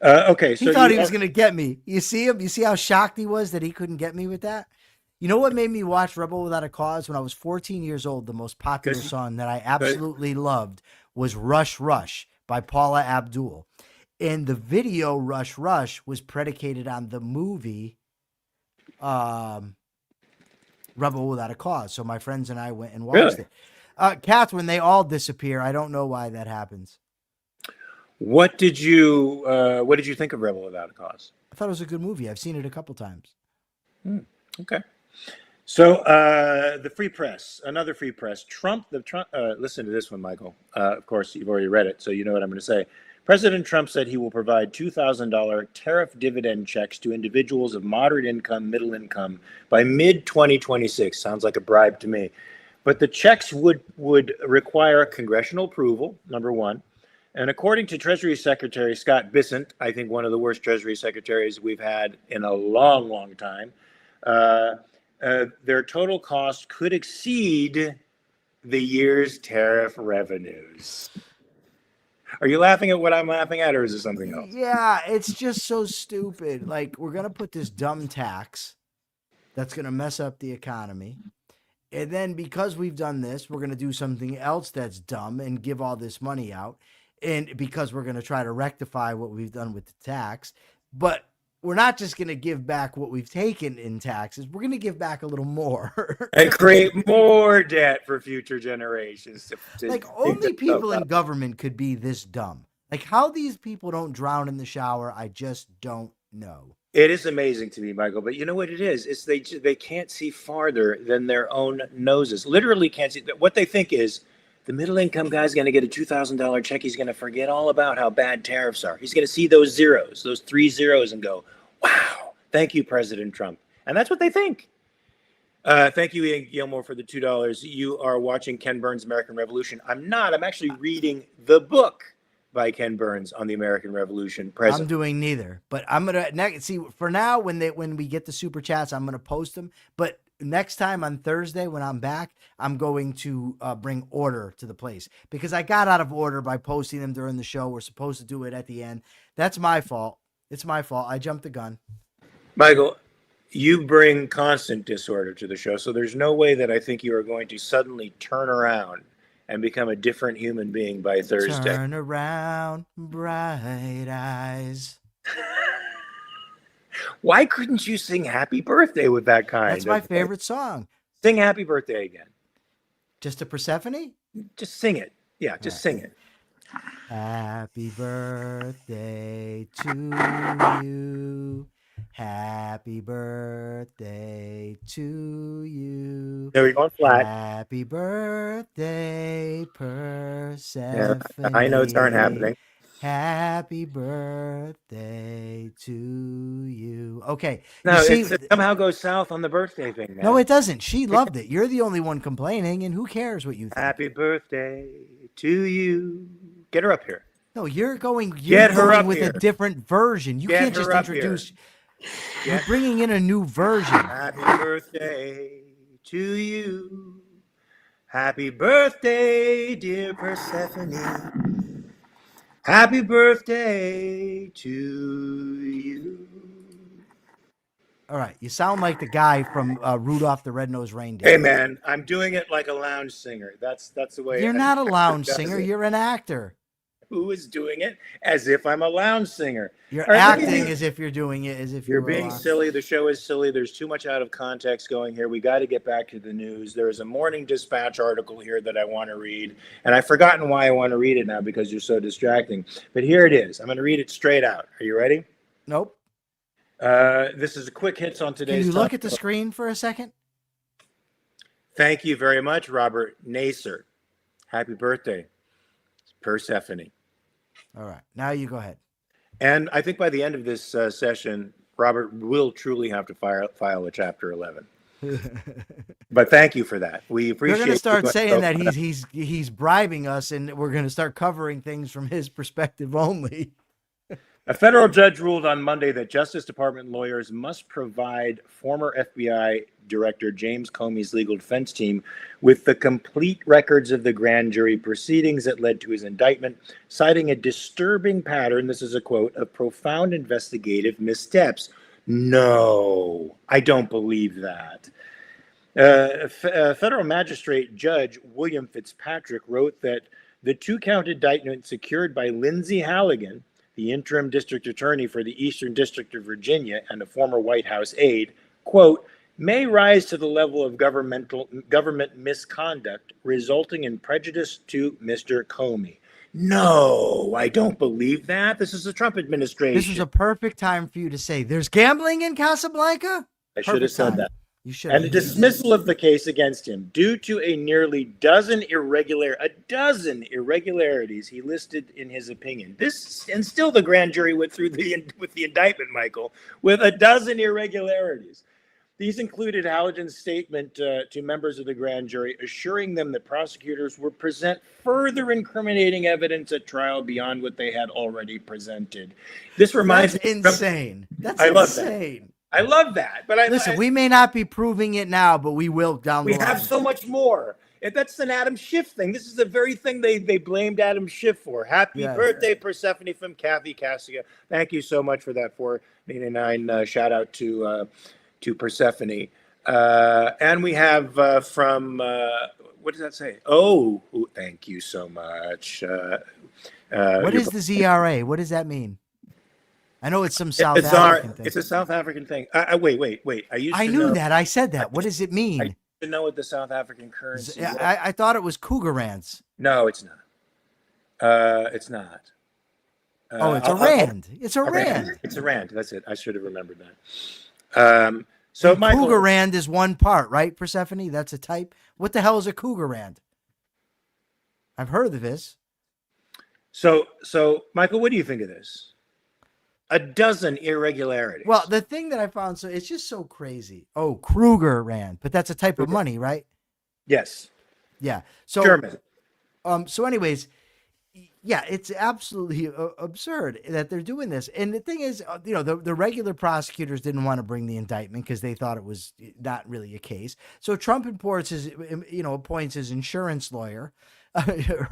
Okay, so He thought he was going to get me. You see him? You see how shocked he was that he couldn't get me with that? You know what made me watch Rebel Without a Cause? When I was 14 years old, the most popular song that I absolutely loved was Rush Rush by Paula Abdul. And the video Rush Rush was predicated on the movie Rebel Without a Cause. So my friends and I went and watched it. Catherine, they all disappear. I don't know why that happens. What did you think of Rebel Without a Cause? I thought it was a good movie. I've seen it a couple times. Okay. So the free press, another free press. Trump. Listen to this one, Michael. Of course, you've already read it, so you know what I'm going to say. President Trump said he will provide $2,000 tariff dividend checks to individuals of moderate income, middle income by mid-2026. Sounds like a bribe to me. But the checks would require congressional approval, number one. And according to Treasury Secretary Scott Bessent, I think one of the worst Treasury secretaries we've had in a long, long time, their total cost could exceed the year's tariff revenues. Are you laughing at what I'm laughing at, or is it something else? Yeah, it's just so stupid. Like, we're going to put this dumb tax that's going to mess up the economy. And then because we've done this, we're going to do something else that's dumb and give all this money out. And because we're going to try to rectify what we've done with the tax. But we're not just going to give back what we've taken in taxes. We're going to give back a little more. And create more debt for future generations. Like, only people in government could be this dumb. Like, how these people don't drown in the shower, I just don't know. It is amazing to me, Michael. But you know what it is? It's they can't see farther than their own noses. Literally can't see. What they think is the middle income guy's going to get a $2,000 check. He's going to forget all about how bad tariffs are. He's going to see those zeros, those 3 zeros, and go, wow, thank you, President Trump. And that's what they think. Thank you, Ian Gilmore, for the $2. You are watching Ken Burns' American Revolution. I'm not. I'm actually reading the book by Ken Burns on the American Revolution. I'm doing neither. But I'm going to see for now when we get the super chats, I'm going to post them. But next time on Thursday when I'm back, I'm going to bring order to the place because I got out of order by posting them during the show. We're supposed to do it at the end. That's my fault. It's my fault. I jumped the gun. Michael, you bring constant disorder to the show, so there's no way that I think you are going to suddenly turn around and become a different human being by Thursday. Turn around, bright eyes. Why couldn't you sing Happy Birthday with that kind? That's my favorite song. Sing Happy Birthday again. Just a Persephone? Just sing it. Yeah, just sing it. Happy birthday to you. Happy birthday to you. There we go, flat. Happy birthday, Persephone. Yeah, high notes aren't happening. Happy birthday to you. Okay. No, it somehow goes south on the birthday thing, man. No, it doesn't. She loved it. You're the only one complaining, and who cares what you think? Happy birthday to you. Get her up here. No, you're going with here. a different version. You can't just introduce. You're bringing in a new version. Happy birthday to you. Happy birthday, dear Persephone. Happy birthday to you. All right, you sound like the guy from Rudolph the Red-Nosed Reindeer. Hey, man, I'm doing it like a lounge singer. That's the way. You're not a lounge singer. You're an actor. Who is doing it as if I'm a lounge singer? You're acting as if you're doing it as if you're being silly. The show is silly. There's too much out of context going here. We got to get back to the news. There is a Morning Dispatch article here that I want to read, and I've forgotten why I want to read it now because you're so distracting. But here it is. I'm going to read it straight out. Are you ready? Nope. This is a quick hits on today's. Can you look at the screen for a second? Thank you very much, Robert Naser. Happy birthday, Persephone. All right, now you go ahead. And I think by the end of this session, Robert will truly have to file a Chapter 11. But thank you for that. We They're appreciate. going to start you. saying that he's bribing us, and we're going to start covering things from his perspective only. A federal judge ruled on Monday that Justice Department lawyers must provide former FBI Director James Comey's legal defense team with the complete records of the grand jury proceedings that led to his indictment, citing a disturbing pattern, this is a quote, of profound investigative missteps. No, I don't believe that. Federal magistrate Judge William Fitzpatrick wrote that the two-count indictment secured by Lindsay Halligan, the interim district attorney for the Eastern District of Virginia and a former White House aide, quote, may rise to the level of government misconduct resulting in prejudice to Mr. Comey. No, I don't believe that. This is the Trump administration. This is a perfect time for you to say there's gambling in Casablanca. I should have said that. You should. And a dismissal of the case against him due to a nearly dozen irregularities he listed in his opinion. This, and still the grand jury went through with the indictment, Michael, with a dozen irregularities. These included Halligan's statement to members of the grand jury, assuring them that prosecutors would present further incriminating evidence at trial beyond what they had already presented. This reminds me. Insane. That's I love insane. That. I love that. But listen, we may not be proving it now, but we will down the line. We have so much more. And that's an Adam Schiff thing. This is the very thing they blamed Adam Schiff for. Happy birthday, Persephone, from Kathy Cassia. Thank you so much for that 489 shout out to Persephone. And we have from, what does that say? Oh, thank you so much. What is the ZRA? What does that mean? I know it's some South African thing. It's a South African thing. Wait. I knew that. I said that. What does it mean? I to know what the South African currency is. I thought it was Cougar rands. No, it's not. It's not. It's a rand. It's a rand. It's a rand. That's it. I should have remembered that. So Michael, Cougar rand is one part, right, Persephone? That's a type. What the hell is a Cougar rand? I've heard of this. So Michael, what do you think of this? A dozen irregularities. Well, the thing that I found, so it's just so crazy. Oh, Kruger rand, but that's a type of money, right? Yes. Yeah. So German. So anyways, yeah, it's absolutely absurd that they're doing this. And the thing is, the regular prosecutors didn't want to bring the indictment because they thought it was not really a case. So Trump appoints his insurance lawyer,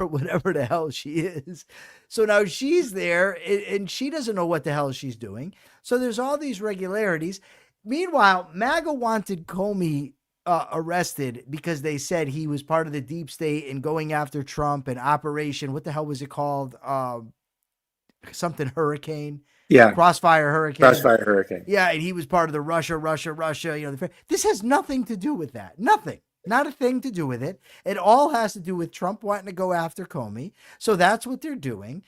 or whatever the hell she is. So now she's there and she doesn't know what the hell she's doing. So there's all these regularities. Meanwhile, MAGA wanted Comey arrested because they said he was part of the deep state and going after Trump and Operation, what the hell was it called? Something Hurricane. Yeah. Crossfire Hurricane. Crossfire Hurricane. Yeah. And he was part of the Russia. This has nothing to do with that. Nothing. Not a thing to do with it. It all has to do with Trump wanting to go after Comey. So that's what they're doing.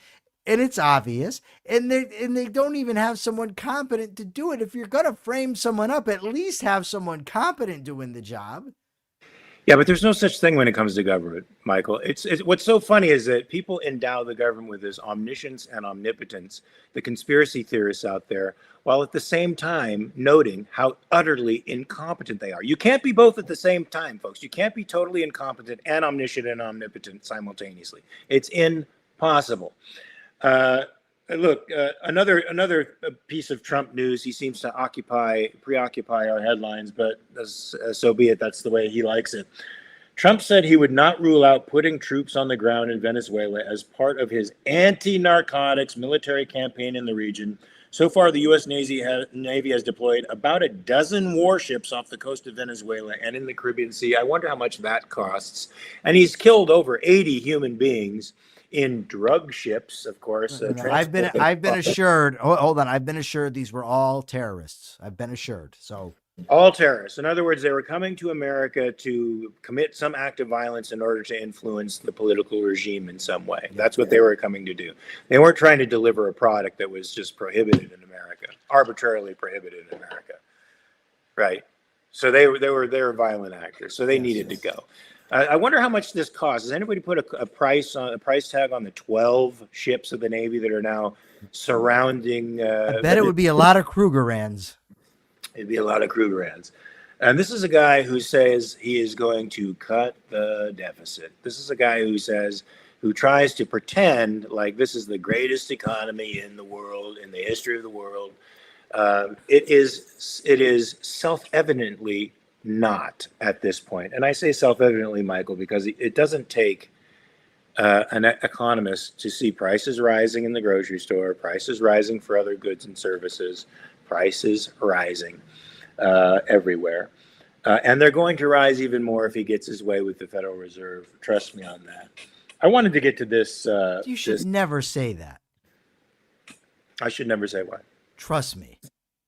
And it's obvious. And they don't even have someone competent to do it. If you're going to frame someone up, at least have someone competent doing the job. Yeah, but there's no such thing when it comes to government, Michael. It's what's so funny is that people endow the government with this omniscience and omnipotence, the conspiracy theorists out there, while at the same time noting how utterly incompetent they are. You can't be both at the same time, folks. You can't be totally incompetent and omniscient and omnipotent simultaneously. It's impossible. Look, another piece of Trump news. He seems to preoccupy our headlines, but so be it. That's the way he likes it. Trump said he would not rule out putting troops on the ground in Venezuela as part of his anti-narcotics military campaign in the region. So far, the U.S. Navy has deployed about a dozen warships off the coast of Venezuela and in the Caribbean Sea. I wonder how much that costs. And he's killed over 80 human beings in drug ships, of course. I've been assured. Hold on. I've been assured these were all terrorists. I've been assured. So all terrorists. In other words, they were coming to America to commit some act of violence in order to influence the political regime in some way. That's what they were coming to do. They weren't trying to deliver a product that was just prohibited in America, arbitrarily prohibited in America. Right. So they were violent actors. So they needed to go. I wonder how much this costs. Has anybody put a price tag on the 12 ships of the Navy that are now surrounding? I bet it would be a lot of Kruger rands. It'd be a lot of Kruger rands. And this is a guy who says he is going to cut the deficit. This is a guy who tries to pretend like this is the greatest economy in the world, in the history of the world. It is self-evidently not at this point. And I say self-evidently, Michael, because it doesn't take an economist to see prices rising in the grocery store, prices rising for other goods and services, prices rising everywhere. And they're going to rise even more if he gets his way with the Federal Reserve. Trust me on that. I wanted to get to this. You should never say that. I should never say what? Trust me.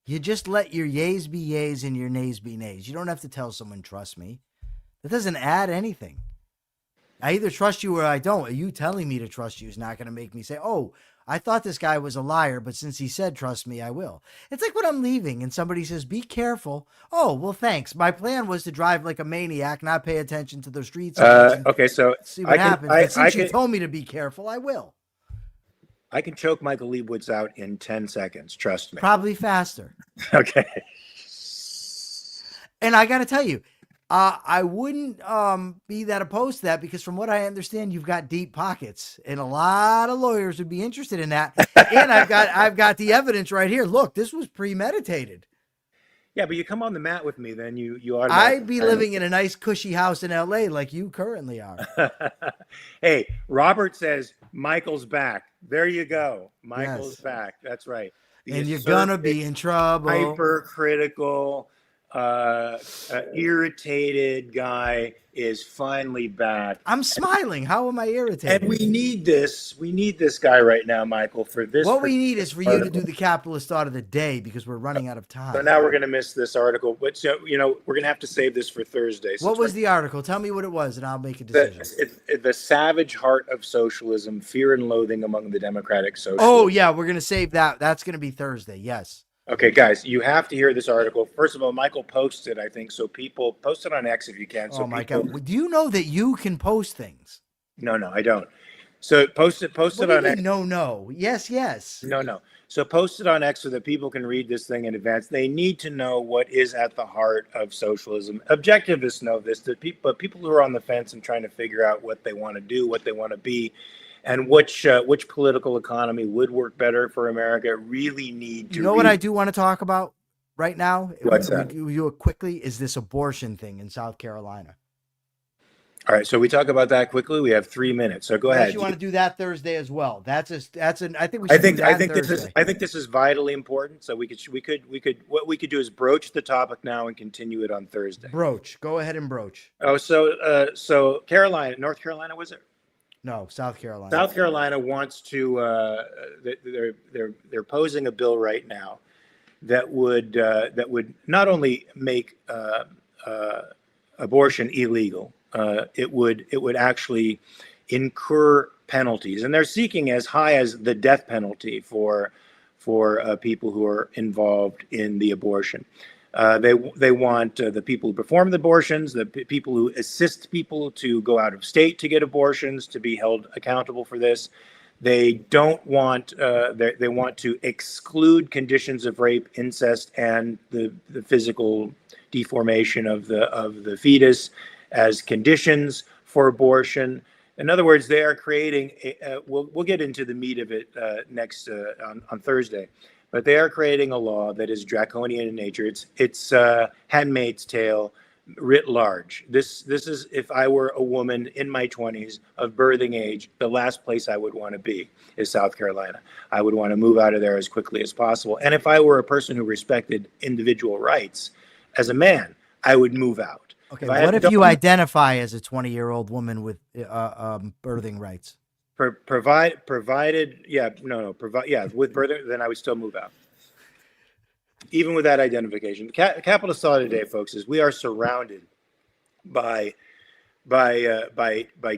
You just let your yays be yays and your nays be nays. You don't have to tell someone, trust me. That doesn't add anything. I either trust you or I don't. You telling me to trust you is not going to make me say, oh, I thought this guy was a liar, but since he said trust me, I will. It's like when I'm leaving and somebody says, be careful. Oh, well, thanks. My plan was to drive like a maniac, not pay attention to the streets. Okay, so see what happens. But since you told me to be careful, I will. I can choke Michael Liebowitz out in 10 seconds. Trust me. Probably faster. Okay. And I got to tell you, I wouldn't be that opposed to that because from what I understand, you've got deep pockets and a lot of lawyers would be interested in that. And I've got the evidence right here. Look, this was premeditated. Yeah, but you come on the mat with me, then you automatically. I'd be living in a nice cushy house in LA like you currently are. Hey, Robert says Michael's back. There you go. Michael's Yes. back. That's right. The And you're gonna be in trouble. hypercritical, irritated guy is finally back. I'm smiling. How am I irritated? And we need this. We need this guy right now, Michael, for this. What we need is for you to do the capitalist thought of the day because we're running out of time. So now we're going to miss this article, but so, we're going to have to save this for Thursday. What was the article? Tell me what it was, and I'll make a decision. The savage heart of socialism: fear and loathing among the democratic socialists. Oh yeah, we're going to save that. That's going to be Thursday. Yes. Okay, guys, you have to hear this article. First of all, Michael posted, I think, so people post it on X if you can. So Oh my God! Do you know that you can post things? No, I don't. So post it What do you on mean, X. no. Yes. No. So post it on X so that people can read this thing in advance. They need to know what is at the heart of socialism. Objectivists know this, but people who are on the fence and trying to figure out what they want to do, what they want to be, and which political economy would work better for America really need to. You know what I do want to talk about right now? What's that? We do it quickly. Is this abortion thing in South Carolina? All right, so we talk about that quickly. We have 3 minutes, so go ahead. You want to do that Thursday as well? I think we I should. think this is vitally important. So we could what we could do is broach the topic now and continue it on Thursday. Broach. Go ahead and broach. Oh, so North Carolina was it? No, South Carolina. South Carolina wants to. They're posing a bill right now that would not only make abortion illegal. It would actually incur penalties, and they're seeking as high as the death penalty for people who are involved in the abortion. They want the people who perform the abortions, the people who assist people to go out of state to get abortions, to be held accountable for this. They don't want. They want to exclude conditions of rape, incest, and the physical deformation of the fetus as conditions for abortion. In other words, they are creating. We'll get into the meat of it next on Thursday. But they are creating a law that is draconian in nature. It's Handmaid's Tale writ large. This is, if I were a woman in my 20s of birthing age, the last place I would want to be is South Carolina. I would want to move out of there as quickly as possible. And if I were a person who respected individual rights, as a man, I would move out. Okay, what if you identify as a 20-year-old woman with birthing rights? With birthing, then I would still move out. Even with that identification. Capitalist thought today, folks, is we are surrounded by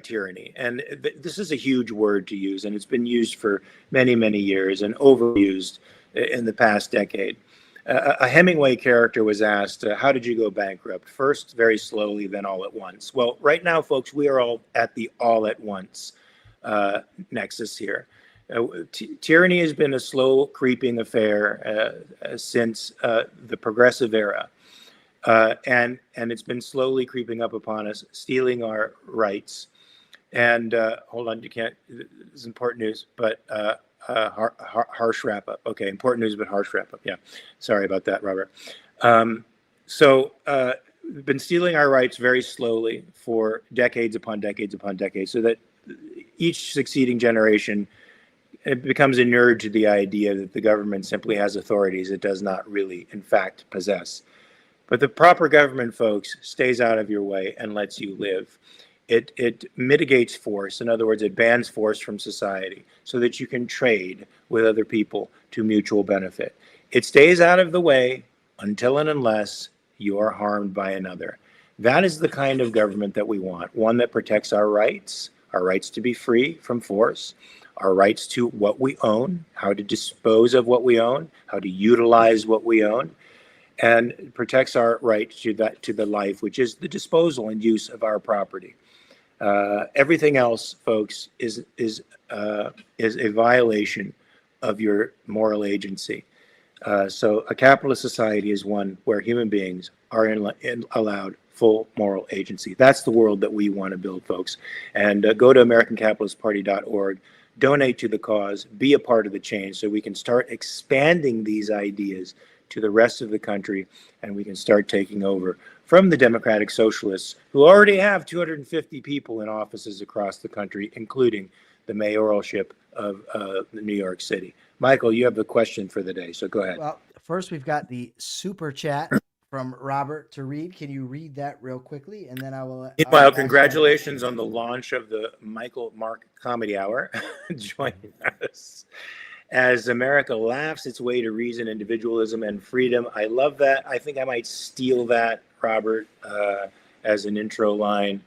tyranny. And this is a huge word to use, and it's been used for many, many years and overused in the past decade. A Hemingway character was asked, how did you go bankrupt? First, very slowly, then all at once. Well, right now, folks, we are all at the all at once nexus here. Tyranny has been a slow creeping affair since the progressive era. And it's been slowly creeping up upon us, stealing our rights. And hold on, you can't. This is important news, but harsh wrap up. Okay, important news, but harsh wrap up. Yeah, sorry about that, Robert. We've been stealing our rights very slowly for decades upon decades upon decades, so that each succeeding generation, it becomes inured to the idea that the government simply has authorities it does not really, in fact, possess. But the proper government, folks, stays out of your way and lets you live. It mitigates force. In other words, it bans force from society so that you can trade with other people to mutual benefit. It stays out of the way until and unless you are harmed by another. That is the kind of government that we want, one that protects our rights to be free from force, our rights to what we own, how to dispose of what we own, how to utilize what we own, and protects our right to the life, which is the disposal and use of our property. Everything else, folks, is a violation of your moral agency. So a capitalist society is one where human beings are allowed full moral agency. That's the world that we want to build, folks. And go to AmericanCapitalistParty.org, donate to the cause, be a part of the change so we can start expanding these ideas to the rest of the country, and we can start taking over from the Democratic Socialists, who already have 250 people in offices across the country, including the mayoralship of New York City. Michael, you have the question for the day, so go ahead. Well, first we've got the super chat from Robert to read. Can you read that real quickly? And then I will. Meanwhile, congratulations on the launch of the Mark Comedy Hour. Joining us. As America laughs its way to reason, individualism, and freedom. I love that. I think I might steal that, Robert, as an intro line,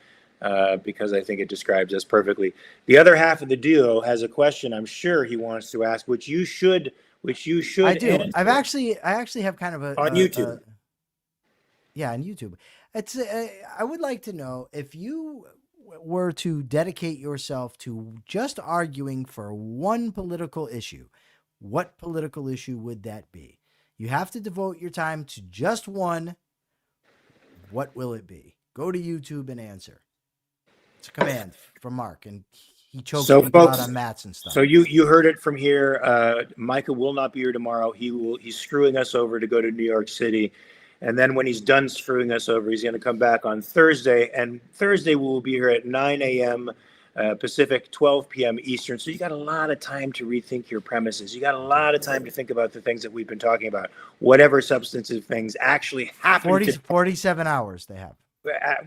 because I think it describes us perfectly. The other half of the duo has a question I'm sure he wants to ask, which you should I do. answer. I actually have kind of a on YouTube. Yeah, on YouTube. It's. I would like to know if you were to dedicate yourself to just arguing for one political issue, what political issue would that be? You have to devote your time to just one. What will it be? Go to YouTube and answer. It's a command from Mark, and he chokes people out on mats and stuff. So you heard it from here. Micah will not be here tomorrow. He's screwing us over to go to New York City. And then when he's done screwing us over, he's going to come back on Thursday. And Thursday we will be here at 9 a.m. Pacific, 12 p.m. Eastern. So you got a lot of time to rethink your premises. You got a lot of time to think about the things that we've been talking about. Whatever substantive things actually happened. 47 hours they have.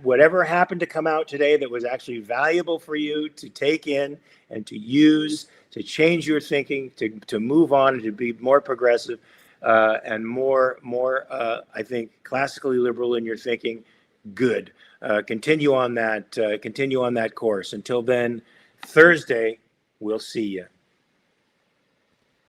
Whatever happened to come out today that was actually valuable for you to take in and to use, to change your thinking, to move on, and to be more progressive. And more, I think, classically liberal in your thinking. Good. Continue on that course. Until then, Thursday, we'll see you.